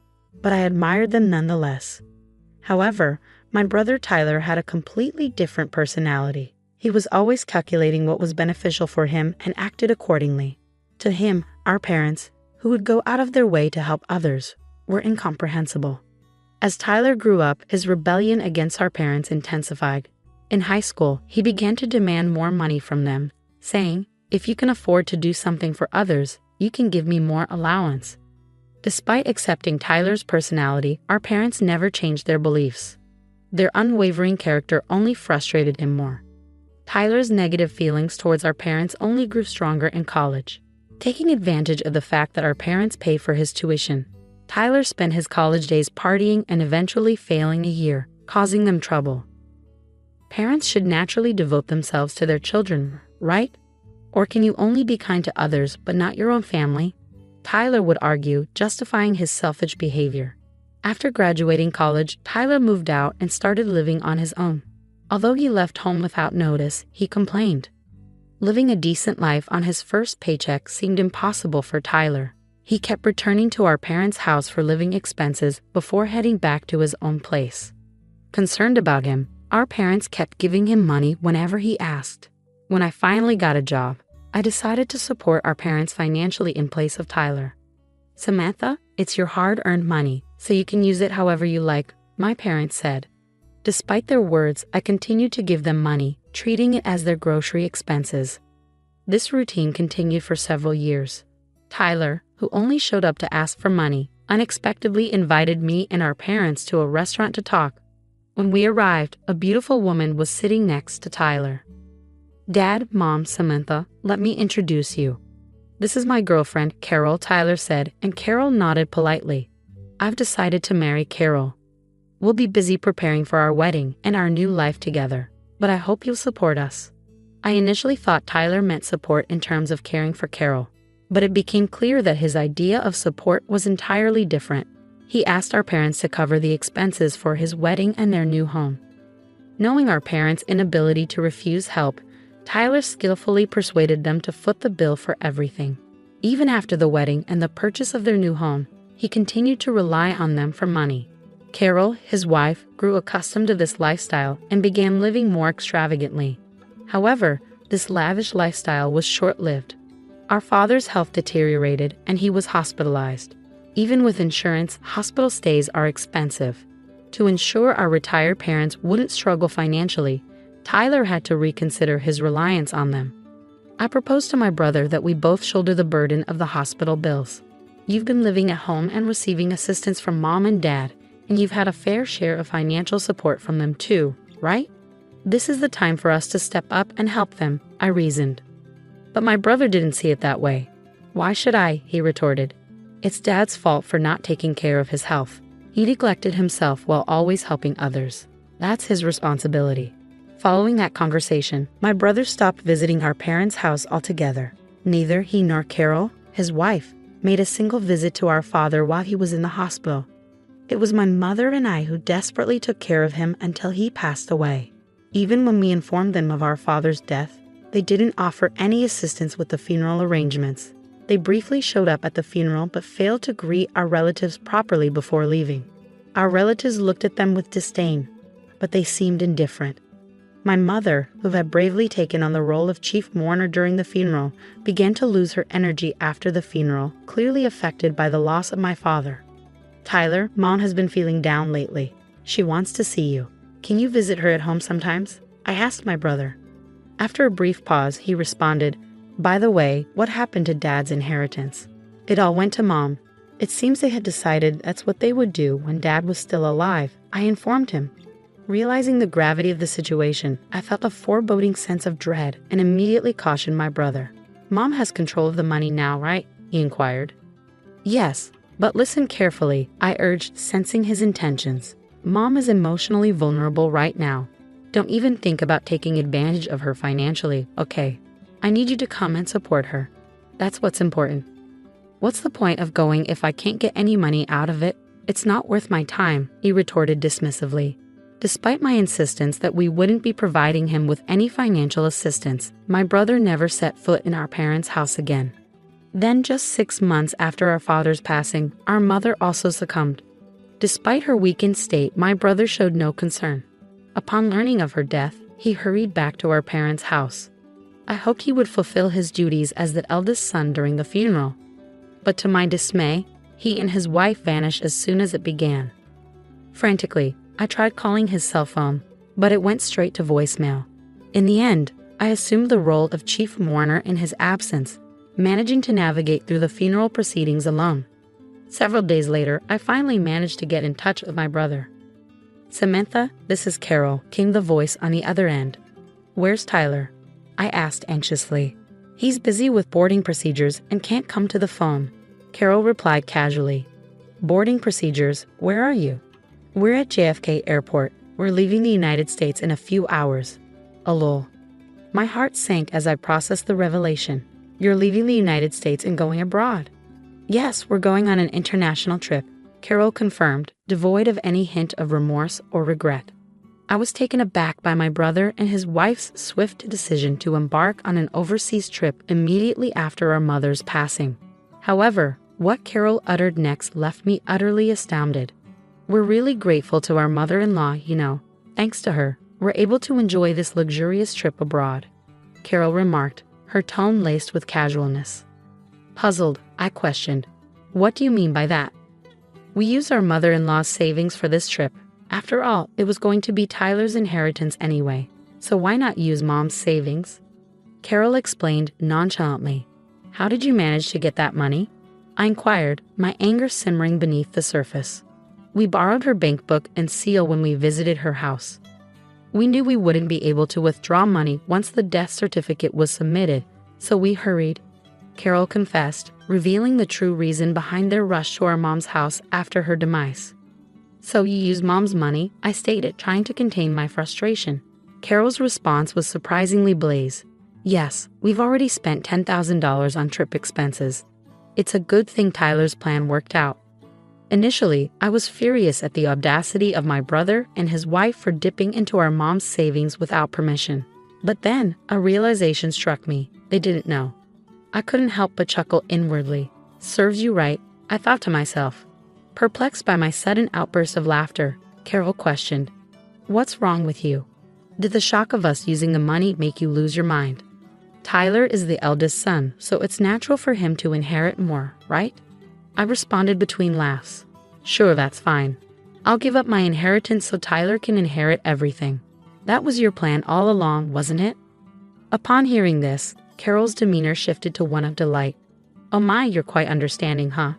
Speaker 1: but I admired them nonetheless. However, my brother Tyler had a completely different personality. He was always calculating what was beneficial for him and acted accordingly. To him, our parents, who would go out of their way to help others, were incomprehensible. As Tyler grew up, his rebellion against our parents intensified. In high school, he began to demand more money from them, saying, "If you can afford to do something for others, you can give me more allowance." Despite accepting Tyler's personality, our parents never changed their beliefs. Their unwavering character only frustrated him more. Tyler's negative feelings towards our parents only grew stronger in college. Taking advantage of the fact that our parents paid for his tuition, Tyler spent his college days partying and eventually failing a year, causing them trouble. Parents should naturally devote themselves to their children, right? Or can you only be kind to others but not your own family? Tyler would argue, justifying his selfish behavior. After graduating college, Tyler moved out and started living on his own. Although he left home without notice, he complained. Living a decent life on his first paycheck seemed impossible for Tyler. He kept returning to our parents' house for living expenses before heading back to his own place. Concerned about him, our parents kept giving him money whenever he asked. When I finally got a job, I decided to support our parents financially in place of Tyler. "Samantha, it's your hard-earned money, so you can use it however you like," my parents said. Despite their words, I continued to give them money, treating it as their grocery expenses. This routine continued for several years. Tyler, who only showed up to ask for money, unexpectedly invited me and our parents to a restaurant to talk. When we arrived, a beautiful woman was sitting next to Tyler. "Dad, Mom, Samantha, let me introduce you. This is my girlfriend, Carol," Tyler said, and Carol nodded politely. "I've decided to marry Carol. We'll be busy preparing for our wedding and our new life together, but I hope you'll support us." I initially thought Tyler meant support in terms of caring for Carol, but it became clear that his idea of support was entirely different. He asked our parents to cover the expenses for his wedding and their new home. Knowing our parents' inability to refuse help, Tyler skillfully persuaded them to foot the bill for everything. Even after the wedding and the purchase of their new home, he continued to rely on them for money. Carol, his wife, grew accustomed to this lifestyle and began living more extravagantly. However, this lavish lifestyle was short-lived. Our father's health deteriorated and he was hospitalized. Even with insurance, hospital stays are expensive. To ensure our retired parents wouldn't struggle financially, Tyler had to reconsider his reliance on them. I proposed to my brother that we both shoulder the burden of the hospital bills. You've been living at home and receiving assistance from mom and dad, and you've had a fair share of financial support from them too, right? This is the time for us to step up and help them, I reasoned. But my brother didn't see it that way. Why should I? He retorted. It's Dad's fault for not taking care of his health. He neglected himself while always helping others. That's his responsibility. Following that conversation, my brother stopped visiting our parents' house altogether. Neither he nor Carol, his wife, made a single visit to our father while he was in the hospital. It was my mother and I who desperately took care of him until he passed away. Even when we informed them of our father's death, they didn't offer any assistance with the funeral arrangements. They briefly showed up at the funeral but failed to greet our relatives properly before leaving. Our relatives looked at them with disdain, but they seemed indifferent. My mother, who had bravely taken on the role of chief mourner during the funeral, began to lose her energy after the funeral, clearly affected by the loss of my father. Tyler, Mom has been feeling down lately. She wants to see you. Can you visit her at home sometimes? I asked my brother. After a brief pause, he responded, By the way, what happened to Dad's inheritance? It all went to Mom. It seems they had decided that's what they would do when Dad was still alive, I informed him. Realizing the gravity of the situation, I felt a foreboding sense of dread and immediately cautioned my brother. Mom has control of the money now, right? He inquired. Yes, but listen carefully, I urged, sensing his intentions. Mom is emotionally vulnerable right now. Don't even think about taking advantage of her financially, okay? I need you to come and support her. That's what's important. What's the point of going if I can't get any money out of it? It's not worth my time, he retorted dismissively. Despite my insistence that we wouldn't be providing him with any financial assistance, my brother never set foot in our parents' house again. Then, just 6 months after our father's passing, our mother also succumbed. Despite her weakened state, my brother showed no concern. Upon learning of her death, he hurried back to our parents' house. I hoped he would fulfill his duties as the eldest son during the funeral. But to my dismay, he and his wife vanished as soon as it began. Frantically, I tried calling his cell phone, but it went straight to voicemail. In the end, I assumed the role of chief mourner in his absence, managing to navigate through the funeral proceedings alone. Several days later, I finally managed to get in touch with my brother. Samantha, this is Carol, came the voice on the other end. Where's Tyler? I asked anxiously. He's busy with boarding procedures and can't come to the phone. Carol replied casually. Boarding procedures? Where are you? We're at JFK Airport. We're leaving the United States in a few hours. Lol. My heart sank as I processed the revelation. You're leaving the United States and going abroad? Yes, we're going on an international trip, Carol confirmed, devoid of any hint of remorse or regret. I was taken aback by my brother and his wife's swift decision to embark on an overseas trip immediately after our mother's passing. However, what Carol uttered next left me utterly astounded. We're really grateful to our mother-in-law, you know. Thanks to her, we're able to enjoy this luxurious trip abroad, Carol remarked, her tone laced with casualness. Puzzled, I questioned, what do you mean by that? We used our mother-in-law's savings for this trip. After all, it was going to be Tyler's inheritance anyway, so why not use Mom's savings? Carol explained nonchalantly. How did you manage to get that money? I inquired, my anger simmering beneath the surface. We borrowed her bank book and seal when we visited her house. We knew we wouldn't be able to withdraw money once the death certificate was submitted, so we hurried, Carol confessed, revealing the true reason behind their rush to our mom's house after her demise. So you used Mom's money, I stated, trying to contain my frustration. Carol's response was surprisingly blaze. Yes, we've already spent $10,000 on trip expenses. It's a good thing Tyler's plan worked out. Initially, I was furious at the audacity of my brother and his wife for dipping into our mom's savings without permission. But then, a realization struck me. They didn't know. I couldn't help but chuckle inwardly. Serves you right, I thought to myself. Perplexed by my sudden outburst of laughter, Carol questioned, What's wrong with you? Did the shock of us using the money make you lose your mind? Tyler is the eldest son, so it's natural for him to inherit more, right? I responded between laughs. Sure, that's fine. I'll give up my inheritance so Tyler can inherit everything. That was your plan all along, wasn't it? Upon hearing this, Carol's demeanor shifted to one of delight. Oh my, you're quite understanding, huh?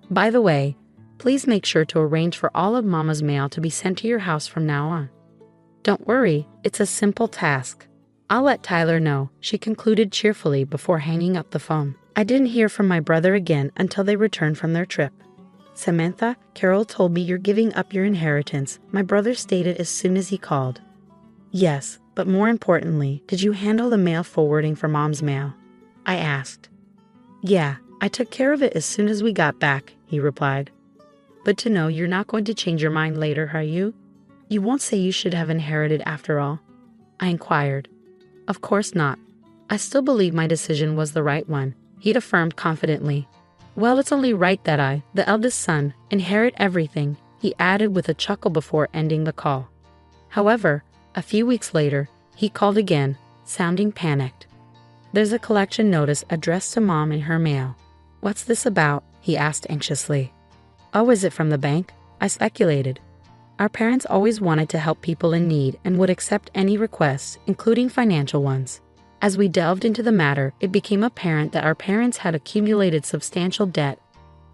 Speaker 1: By the way, please make sure to arrange for all of Mama's mail to be sent to your house from now on. Don't worry, it's a simple task. I'll let Tyler know, she concluded cheerfully before hanging up the phone. I didn't hear from my brother again until they returned from their trip. Samantha, Carol told me you're giving up your inheritance, my brother stated as soon as he called. Yes, but more importantly, did you handle the mail forwarding for Mom's mail? I asked. Yeah, I took care of it as soon as we got back, he replied. But to know you're not going to change your mind later, are you? You won't say you should have inherited after all? I inquired. Of course not. I still believe my decision was the right one, he'd affirmed confidently. Well, it's only right that I, the eldest son, inherit everything, he added with a chuckle before ending the call. However, a few weeks later, he called again, sounding panicked. There's a collection notice addressed to Mom in her mail. What's this about? He asked anxiously. Oh, is it from the bank? I speculated. Our parents always wanted to help people in need and would accept any requests, including financial ones. As we delved into the matter, it became apparent that our parents had accumulated substantial debt.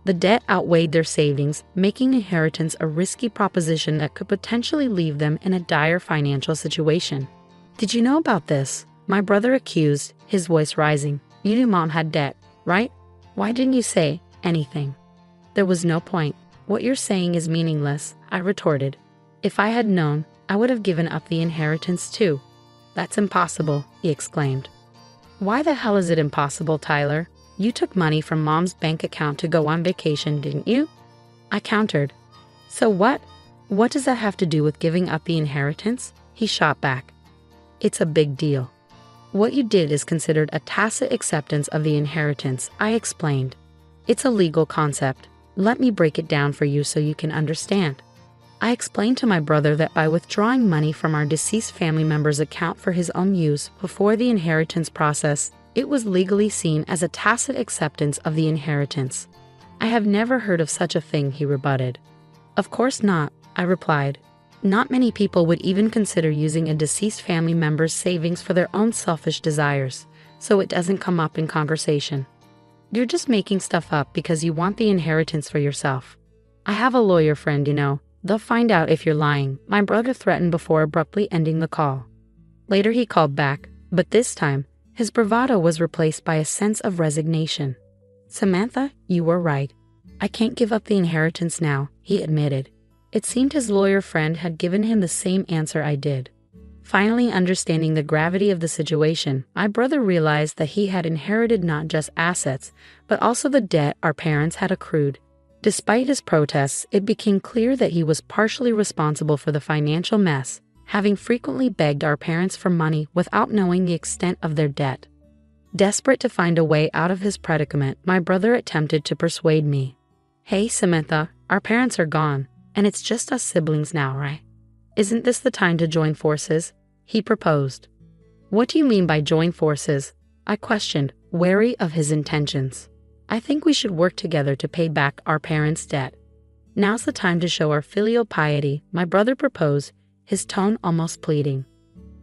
Speaker 1: The debt outweighed their savings, making inheritance a risky proposition that could potentially leave them in a dire financial situation. Did you know about this? My brother accused, his voice rising. You knew Mom had debt, right? Why didn't you say anything? There was no point. What you're saying is meaningless, I retorted. If I had known, I would have given up the inheritance too. That's impossible, he exclaimed. Why the hell is it impossible, Tyler? You took money from Mom's bank account to go on vacation, didn't you? I countered. So what? What does that have to do with giving up the inheritance? He shot back. It's a big deal. What you did is considered a tacit acceptance of the inheritance, I explained. It's a legal concept. Let me break it down for you so you can understand. I explained to my brother that by withdrawing money from our deceased family member's account for his own use before the inheritance process, it was legally seen as a tacit acceptance of the inheritance. I have never heard of such a thing, he rebutted. Of course not, I replied. Not many people would even consider using a deceased family member's savings for their own selfish desires, so it doesn't come up in conversation. You're just making stuff up because you want the inheritance for yourself. I have a lawyer friend, you know. They'll find out if you're lying, my brother threatened before abruptly ending the call. Later he called back, but this time, his bravado was replaced by a sense of resignation. Samantha, you were right. I can't give up the inheritance now, he admitted. It seemed his lawyer friend had given him the same answer I did. Finally understanding the gravity of the situation, my brother realized that he had inherited not just assets, but also the debt our parents had accrued. Despite his protests, it became clear that he was partially responsible for the financial mess, having frequently begged our parents for money without knowing the extent of their debt. Desperate to find a way out of his predicament, my brother attempted to persuade me. Hey, Samantha, our parents are gone, and it's just us siblings now, right? Isn't this the time to join forces? He proposed. What do you mean by join forces? I questioned, wary of his intentions. I think we should work together to pay back our parents' debt. Now's the time to show our filial piety, my brother proposed, his tone almost pleading.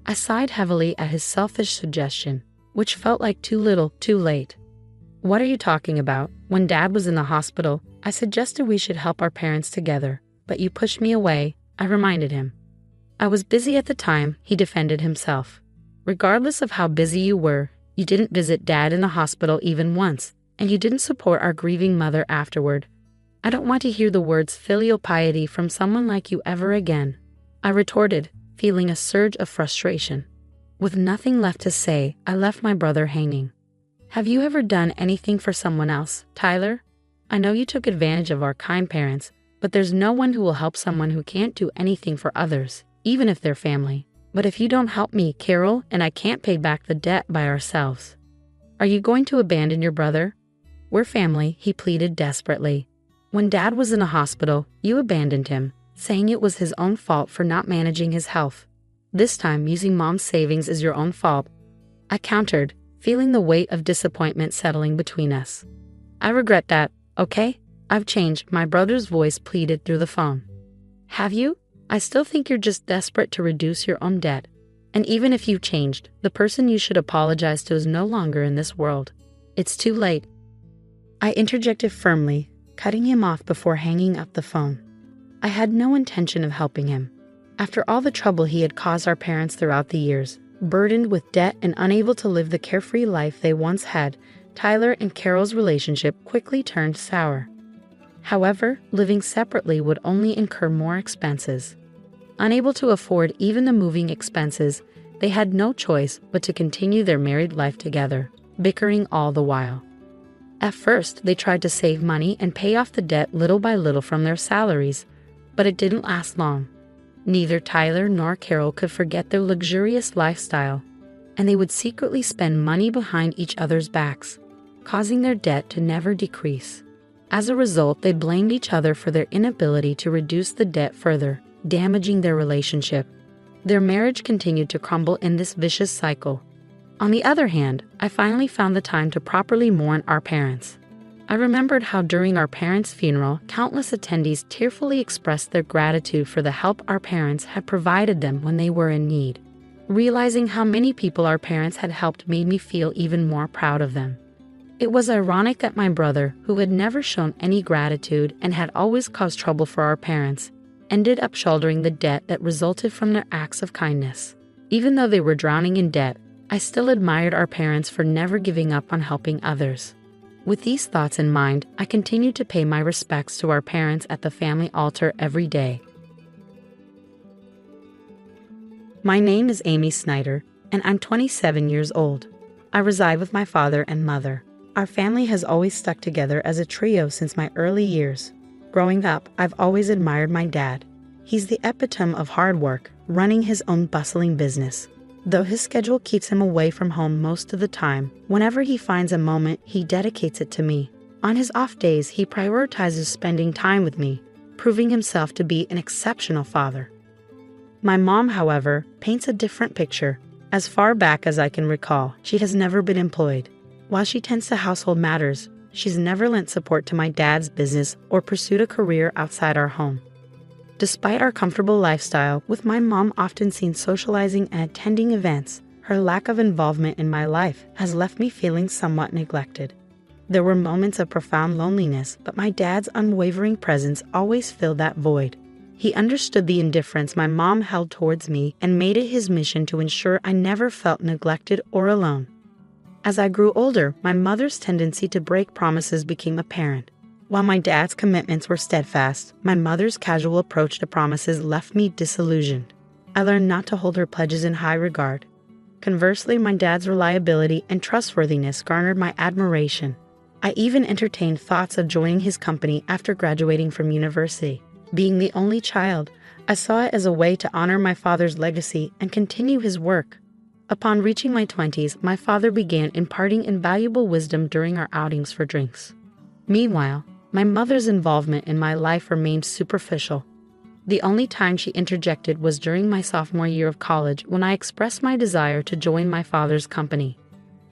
Speaker 1: I sighed heavily at his selfish suggestion, which felt like too little, too late. What are you talking about? When Dad was in the hospital, I suggested we should help our parents together, but you pushed me away, I reminded him. I was busy at the time, he defended himself. Regardless of how busy you were, you didn't visit Dad in the hospital even once, and you didn't support our grieving mother afterward. I don't want to hear the words filial piety from someone like you ever again, I retorted, feeling a surge of frustration. With nothing left to say, I left my brother hanging. Have you ever done anything for someone else, Tyler? I know you took advantage of our kind parents, but there's no one who will help someone who can't do anything for others, even if they're family. But if you don't help me, Carol and I can't pay back the debt by ourselves. Are you going to abandon your brother? We're family, he pleaded desperately. When Dad was in the hospital, you abandoned him, saying it was his own fault for not managing his health. This time, using Mom's savings is your own fault. I countered, feeling the weight of disappointment settling between us. I regret that, okay? I've changed, my brother's voice pleaded through the phone. Have you? I still think you're just desperate to reduce your own debt. And even if you've changed, the person you should apologize to is no longer in this world. It's too late." I interjected firmly, cutting him off before hanging up the phone. I had no intention of helping him. After all the trouble he had caused our parents throughout the years, burdened with debt and unable to live the carefree life they once had, Tyler and Carol's relationship quickly turned sour. However, living separately would only incur more expenses. Unable to afford even the moving expenses, they had no choice but to continue their married life together, bickering all the while. At first, they tried to save money and pay off the debt little by little from their salaries, but it didn't last long. Neither Tyler nor Carol could forget their luxurious lifestyle, and they would secretly spend money behind each other's backs, causing their debt to never decrease. As a result, they blamed each other for their inability to reduce the debt further, damaging their relationship. Their marriage continued to crumble in this vicious cycle. On the other hand, I finally found the time to properly mourn our parents. I remembered how during our parents' funeral, countless attendees tearfully expressed their gratitude for the help our parents had provided them when they were in need. Realizing how many people our parents had helped made me feel even more proud of them. It was ironic that my brother, who had never shown any gratitude and had always caused trouble for our parents, ended up shouldering the debt that resulted from their acts of kindness. Even though they were drowning in debt, I still admired our parents for never giving up on helping others. With these thoughts in mind, I continued to pay my respects to our parents at the family altar every day. My name is Amy Snyder, and I'm 27 years old. I reside with my father and mother. Our family has always stuck together as a trio since my early years. Growing up, I've always admired my dad. He's the epitome of hard work, running his own bustling business. Though his schedule keeps him away from home most of the time, whenever he finds a moment, he dedicates it to me. On his off days, he prioritizes spending time with me, proving himself to be an exceptional father. My mom, however, paints a different picture. As far back as I can recall, she has never been employed. While she tends to household matters, she's never lent support to my dad's business or pursued a career outside our home. Despite our comfortable lifestyle, with my mom often seen socializing and attending events, her lack of involvement in my life has left me feeling somewhat neglected. There were moments of profound loneliness, but my dad's unwavering presence always filled that void. He understood the indifference my mom held towards me and made it his mission to ensure I never felt neglected or alone. As I grew older, my mother's tendency to break promises became apparent. While my dad's commitments were steadfast, my mother's casual approach to promises left me disillusioned. I learned not to hold her pledges in high regard. Conversely, my dad's reliability and trustworthiness garnered my admiration. I even entertained thoughts of joining his company after graduating from university. Being the only child, I saw it as a way to honor my father's legacy and continue his work. Upon reaching my 20s, my father began imparting invaluable wisdom during our outings for drinks. Meanwhile, my mother's involvement in my life remained superficial. The only time she interjected was during my sophomore year of college when I expressed my desire to join my father's company.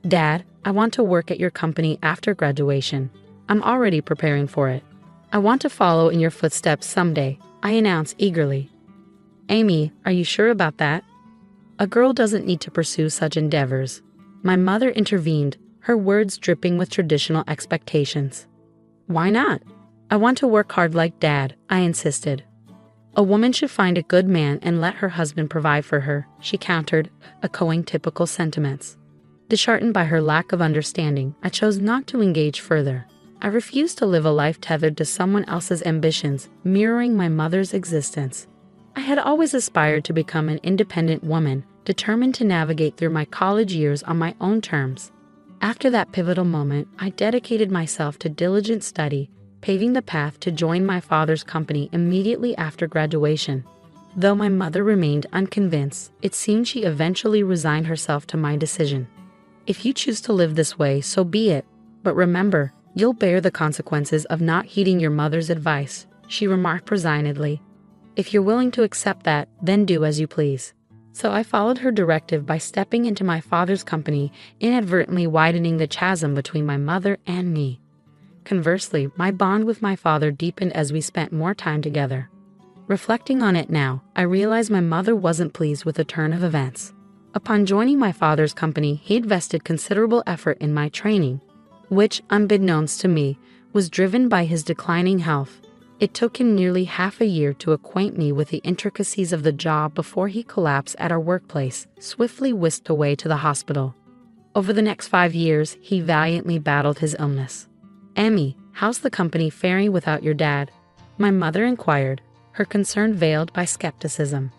Speaker 1: "Dad, I want to work at your company after graduation. I'm already preparing for it. I want to follow in your footsteps someday," I announced eagerly. "Amy, are you sure about that? A girl doesn't need to pursue such endeavors." My mother intervened, her words dripping with traditional expectations. "Why not? I want to work hard like Dad," I insisted. "A woman should find a good man and let her husband provide for her," she countered, echoing typical sentiments. Disheartened by her lack of understanding, I chose not to engage further. I refused to live a life tethered to someone else's ambitions, mirroring my mother's existence. I had always aspired to become an independent woman, determined to navigate through my college years on my own terms. After that pivotal moment, I dedicated myself to diligent study, paving the path to join my father's company immediately after graduation. Though my mother remained unconvinced, it seemed she eventually resigned herself to my decision. "If you choose to live this way, so be it. But remember, you'll bear the consequences of not heeding your mother's advice," she remarked resignedly. "If you're willing to accept that, then do as you please." So I followed her directive by stepping into my father's company, inadvertently widening the chasm between my mother and me. Conversely, my bond with my father deepened as we spent more time together. Reflecting on it now, I realized my mother wasn't pleased with the turn of events. Upon joining my father's company, he invested considerable effort in my training, which, unbeknownst to me, was driven by his declining health. It took him nearly half a year to acquaint me with the intricacies of the job before he collapsed at our workplace, swiftly whisked away to the hospital. Over the next 5 years, he valiantly battled his illness. "Emmy, how's the company faring without your dad?" my mother inquired, her concern veiled by skepticism.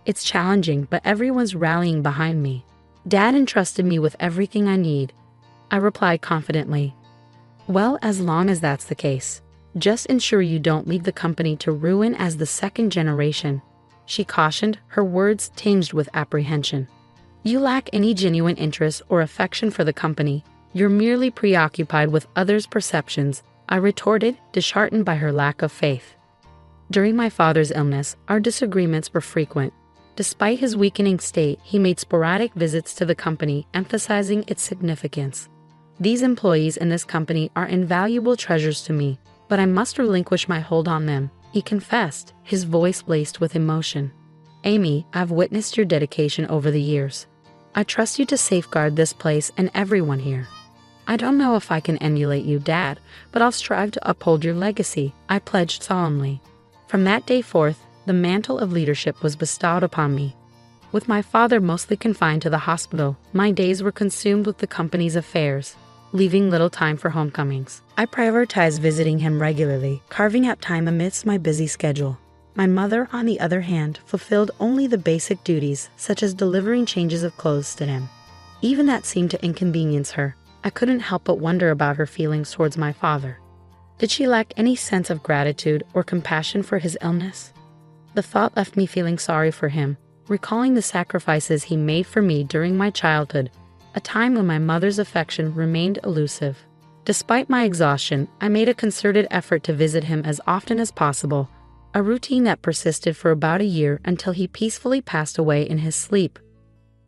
Speaker 1: "It's challenging, but everyone's rallying behind me. Dad entrusted me with everything I need," I replied confidently. "Well, as long as that's the case, just ensure you don't leave the company to ruin as the second generation," she cautioned, her words tinged with apprehension. "You lack any genuine interest or affection for the company. You're merely preoccupied with others' perceptions," I retorted, disheartened by her lack of faith. During my father's illness, our disagreements were frequent. Despite his weakening state, he made sporadic visits to the company, emphasizing its significance. "These employees in this company are invaluable treasures to me, but I must relinquish my hold on them," he confessed, his voice laced with emotion. "Amy, I've witnessed your dedication over the years. I trust you to safeguard this place and everyone here. I don't know if I can emulate you, Dad, but I'll strive to uphold your legacy," I pledged solemnly. From that day forth, the mantle of leadership was bestowed upon me. With my father mostly confined to the hospital, my days were consumed with the company's affairs, leaving little time for homecomings. I prioritized visiting him regularly, carving out time amidst my busy schedule. My mother, on the other hand, fulfilled only the basic duties, such as delivering changes of clothes to him. Even that seemed to inconvenience her. I couldn't help but wonder about her feelings towards my father. Did she lack any sense of gratitude or compassion for his illness? The thought left me feeling sorry for him, recalling the sacrifices he made for me during my childhood, a time when my mother's affection remained elusive. Despite my exhaustion, I made a concerted effort to visit him as often as possible, a routine that persisted for about a year until he peacefully passed away in his sleep.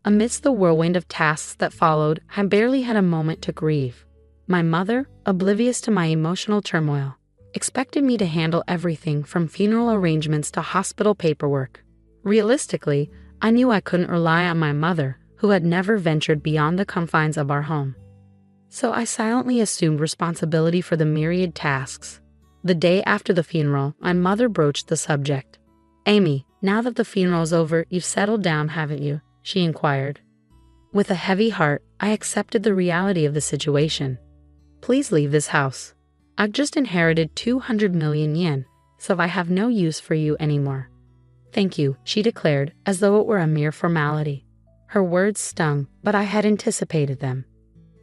Speaker 1: Amidst the whirlwind of tasks that followed, I barely had a moment to grieve. My mother, oblivious to my emotional turmoil, expected me to handle everything from funeral arrangements to hospital paperwork. Realistically, I knew I couldn't rely on my mother, who had never ventured beyond the confines of our home. So I silently assumed responsibility for the myriad tasks. The day after the funeral, my mother broached the subject. "Amy, now that the funeral's over, you've settled down, haven't you?" she inquired. With a heavy heart, I accepted the reality of the situation. "Please leave this house. I've just inherited 200 million yen, so I have no use for you anymore." "Thank you," she declared, as though it were a mere formality. Her words stung, but I had anticipated them.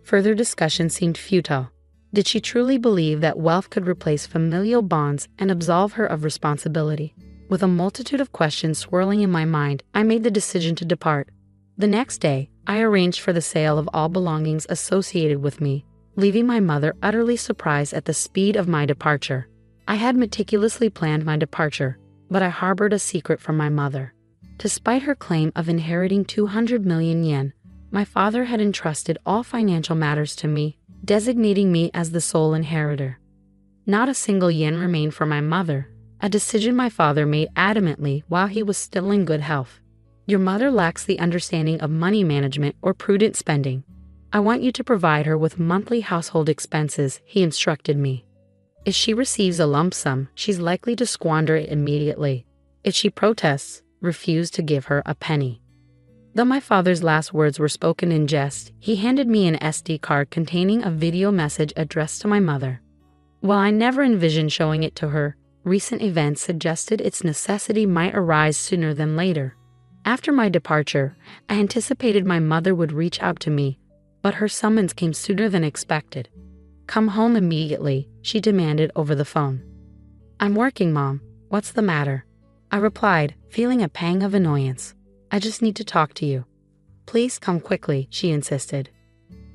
Speaker 1: Further discussion seemed futile. Did she truly believe that wealth could replace familial bonds and absolve her of responsibility? With a multitude of questions swirling in my mind, I made the decision to depart. The next day, I arranged for the sale of all belongings associated with me, leaving my mother utterly surprised at the speed of my departure. I had meticulously planned my departure, but I harbored a secret from my mother. Despite her claim of inheriting 200 million yen, my father had entrusted all financial matters to me, designating me as the sole inheritor. Not a single yen remained for my mother, a decision my father made adamantly while he was still in good health. "Your mother lacks the understanding of money management or prudent spending. I want you to provide her with monthly household expenses," he instructed me. "If she receives a lump sum, she's likely to squander it immediately. If she protests, refuse to give her a penny." Though my father's last words were spoken in jest, he handed me an SD card containing a video message addressed to my mother. While I never envisioned showing it to her, recent events suggested its necessity might arise sooner than later. After my departure, I anticipated my mother would reach out to me, but her summons came sooner than expected. "Come home immediately," she demanded over the phone. "I'm working, Mom. What's the matter?" I replied, feeling a pang of annoyance. "I just need to talk to you." "Please come quickly," she insisted.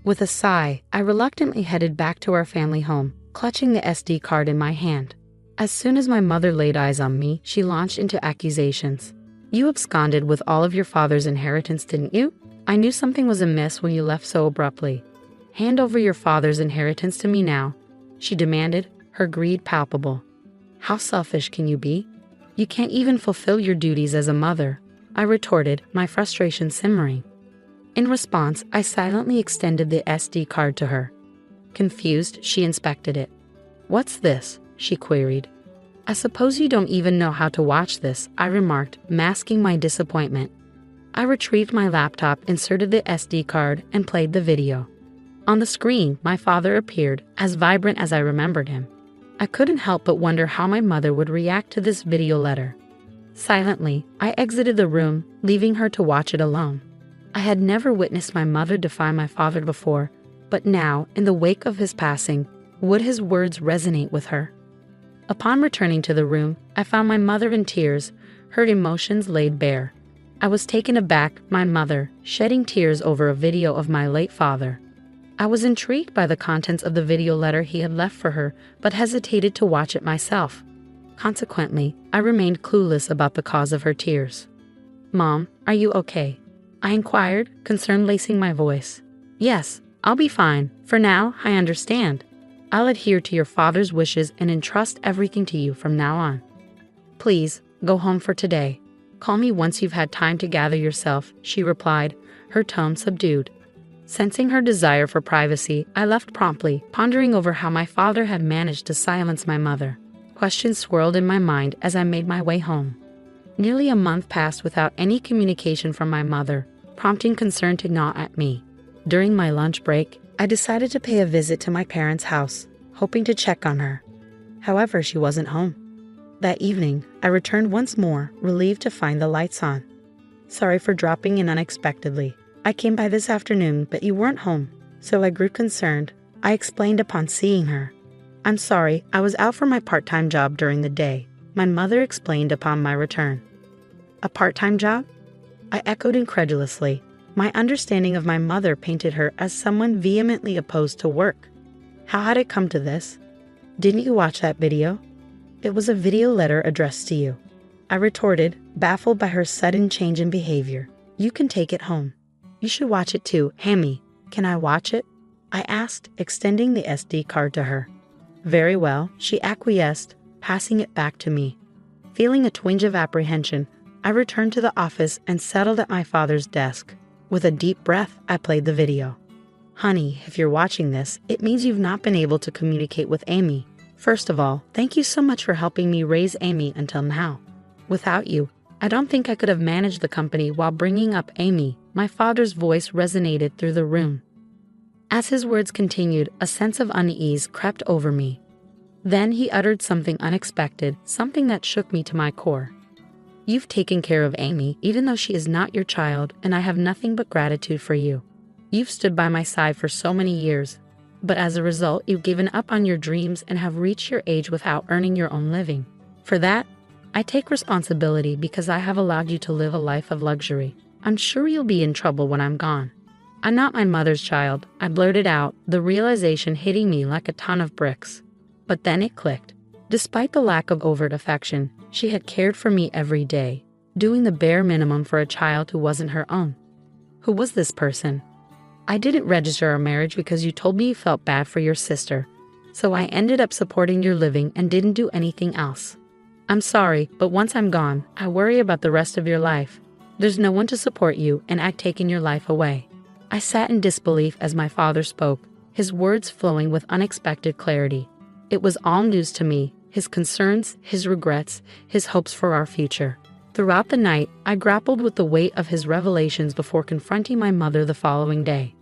Speaker 1: With a sigh, I reluctantly headed back to our family home, clutching the SD card in my hand. As soon as my mother laid eyes on me, she launched into accusations. "You absconded with all of your father's inheritance, didn't you? I knew something was amiss when you left so abruptly. Hand over your father's inheritance to me now," she demanded, her greed palpable. "How selfish can you be? You can't even fulfill your duties as a mother," I retorted, my frustration simmering. In response, I silently extended the SD card to her. Confused, she inspected it. "What's this?" she queried. "I suppose you don't even know how to watch this," I remarked, masking my disappointment. I retrieved my laptop, inserted the SD card, and played the video. On the screen, my father appeared, as vibrant as I remembered him. I couldn't help but wonder how my mother would react to this video letter. Silently, I exited the room, leaving her to watch it alone. I had never witnessed my mother defy my father before, but now, in the wake of his passing, would his words resonate with her? Upon returning to the room, I found my mother in tears, her emotions laid bare. I was taken aback, my mother, shedding tears over a video of my late father. I was intrigued by the contents of the video letter he had left for her, but hesitated to watch it myself. Consequently, I remained clueless about the cause of her tears. "Mom, are you okay?" I inquired, concern lacing my voice. "Yes, I'll be fine. For now, I understand. I'll adhere to your father's wishes and entrust everything to you from now on. Please, go home for today. Call me once you've had time to gather yourself," she replied, her tone subdued. Sensing her desire for privacy, I left promptly, pondering over how my father had managed to silence my mother. Questions swirled in my mind as I made my way home. Nearly a month passed without any communication from my mother, prompting concern to gnaw at me. During my lunch break, I decided to pay a visit to my parents' house, hoping to check on her. However, she wasn't home. That evening, I returned once more, relieved to find the lights on. "Sorry for dropping in unexpectedly. I came by this afternoon, but you weren't home, so I grew concerned," I explained upon seeing her. "I'm sorry, I was out for my part-time job during the day," my mother explained upon my return. "A part-time job?" I echoed incredulously. My understanding of my mother painted her as someone vehemently opposed to work. How had it come to this? "Didn't you watch that video?" "It was a video letter addressed to you," I retorted, baffled by her sudden change in behavior. "You can take it home." "You should watch it too, Hammy. Can I watch it?" I asked, extending the SD card to her. "Very well," she acquiesced, passing it back to me. Feeling a twinge of apprehension, I returned to the office and settled at my father's desk. With a deep breath, I played the video. "Honey, if you're watching this, it means you've not been able to communicate with Amy. First of all, thank you so much for helping me raise Amy until now. Without you, I don't think I could have managed the company while bringing up Amy." My father's voice resonated through the room. As his words continued, a sense of unease crept over me. Then he uttered something unexpected, something that shook me to my core. "You've taken care of Amy, even though she is not your child, and I have nothing but gratitude for you. You've stood by my side for so many years, but as a result, you've given up on your dreams and have reached your age without earning your own living. For that, I take responsibility because I have allowed you to live a life of luxury. I'm sure you'll be in trouble when I'm gone." "I'm not my mother's child," I blurted out, the realization hitting me like a ton of bricks. But then it clicked. Despite the lack of overt affection, she had cared for me every day, doing the bare minimum for a child who wasn't her own. Who was this person? "I didn't register our marriage because you told me you felt bad for your sister, so I ended up supporting your living and didn't do anything else. I'm sorry, but once I'm gone, I worry about the rest of your life. There's no one to support you, and I've taken your life away." I sat in disbelief as my father spoke, his words flowing with unexpected clarity. It was all news to me, his concerns, his regrets, his hopes for our future. Throughout the night, I grappled with the weight of his revelations before confronting my mother the following day.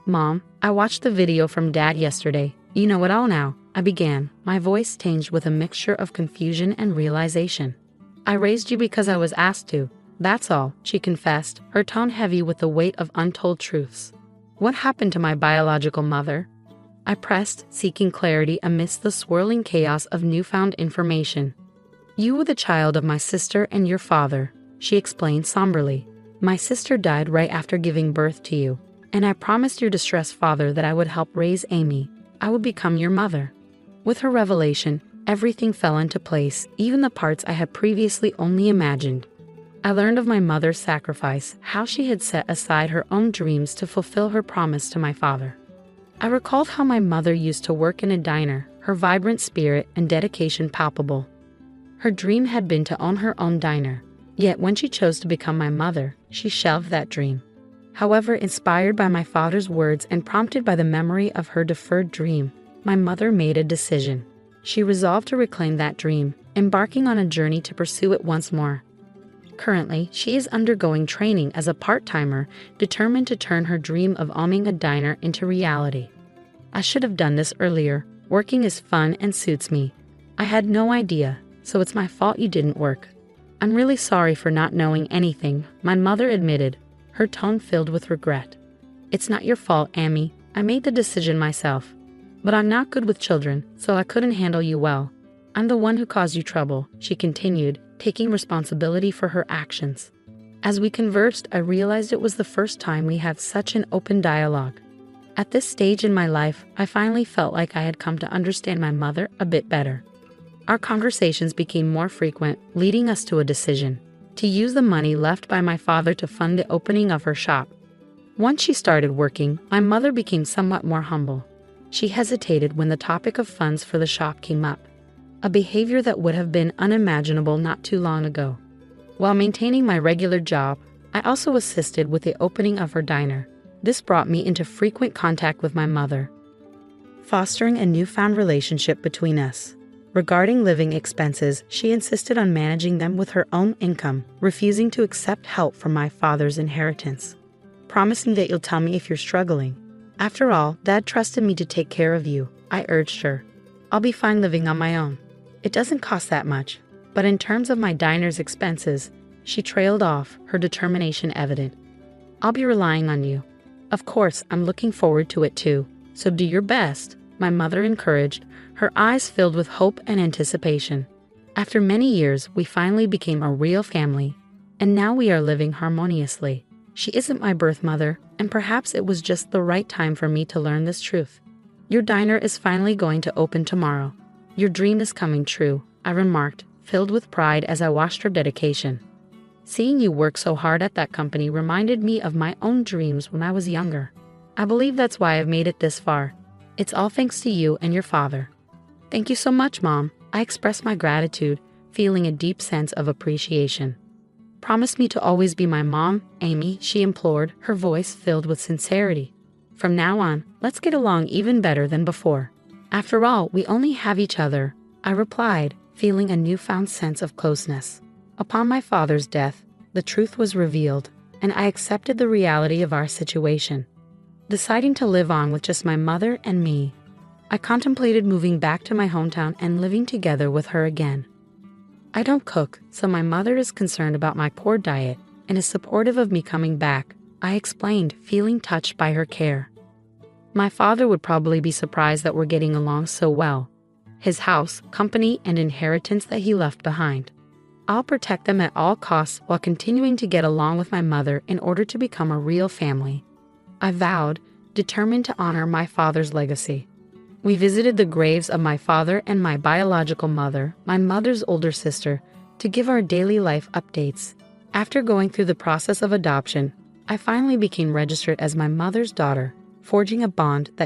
Speaker 1: "Mom, I watched the video from Dad yesterday. You know it all now," I began, my voice tinged with a mixture of confusion and realization. "I raised you because I was asked to. That's all," she confessed, her tone heavy with the weight of untold truths. "What happened to my biological mother?" I pressed, seeking clarity amidst the swirling chaos of newfound information. "You were the child of my sister and your father," she explained somberly. "My sister died right after giving birth to you, and I promised your distressed father that I would help raise Amy. I would become your mother." With her revelation, everything fell into place, even the parts I had previously only imagined. I learned of my mother's sacrifice, how she had set aside her own dreams to fulfill her promise to my father. I recalled how my mother used to work in a diner, her vibrant spirit and dedication palpable. Her dream had been to own her own diner, yet when she chose to become my mother, she shelved that dream. However, inspired by my father's words and prompted by the memory of her deferred dream, my mother made a decision. She resolved to reclaim that dream, embarking on a journey to pursue it once more. Currently, she is undergoing training as a part-timer, determined to turn her dream of owning a diner into reality. I should have done this earlier. Working is fun and suits me. I had no idea, so it's my fault you didn't work. I'm really sorry for not knowing anything, my mother admitted, her tone filled with regret. It's not your fault, Amy. I made the decision myself. But I'm not good with children, so I couldn't handle you well. I'm the one who caused you trouble, she continued, taking responsibility for her actions. As we conversed, I realized it was the first time we had such an open dialogue. At this stage in my life, I finally felt like I had come to understand my mother a bit better. Our conversations became more frequent, leading us to a decision: to use the money left by my father to fund the opening of her shop. Once she started working, my mother became somewhat more humble. She hesitated when the topic of funds for the shop came up, a behavior that would have been unimaginable not too long ago. While maintaining my regular job, I also assisted with the opening of her diner. This brought me into frequent contact with my mother, fostering a newfound relationship between us. Regarding living expenses, she insisted on managing them with her own income, refusing to accept help from my father's inheritance, promising that you'll tell me if you're struggling. After all, Dad trusted me to take care of you, I urged her. I'll be fine living on my own. It doesn't cost that much. But in terms of my diner's expenses, she trailed off, her determination evident. I'll be relying on you. Of course, I'm looking forward to it too, so do your best, my mother encouraged, her eyes filled with hope and anticipation. After many years, we finally became a real family, and now we are living harmoniously. She isn't my birth mother, and perhaps it was just the right time for me to learn this truth. Your diner is finally going to open tomorrow. Your dream is coming true, I remarked, filled with pride as I watched her dedication. Seeing you work so hard at that company reminded me of my own dreams when I was younger. I believe that's why I've made it this far. It's all thanks to you and your father. Thank you so much, Mom. I expressed my gratitude, feeling a deep sense of appreciation. Promise me to always be my mom, Amy, she implored, her voice filled with sincerity. From now on, let's get along even better than before. After all, we only have each other, I replied, feeling a newfound sense of closeness. Upon my father's death, the truth was revealed, and I accepted the reality of our situation. Deciding to live on with just my mother and me, I contemplated moving back to my hometown and living together with her again. I don't cook, so my mother is concerned about my poor diet and is supportive of me coming back, I explained, feeling touched by her care. My father would probably be surprised that we're getting along so well. His house, company, and inheritance that he left behind. I'll protect them at all costs while continuing to get along with my mother in order to become a real family, I vowed, determined to honor my father's legacy. We visited the graves of my father and my biological mother, my mother's older sister, to give our daily life updates. After going through the process of adoption, I finally became registered as my mother's daughter, forging a bond that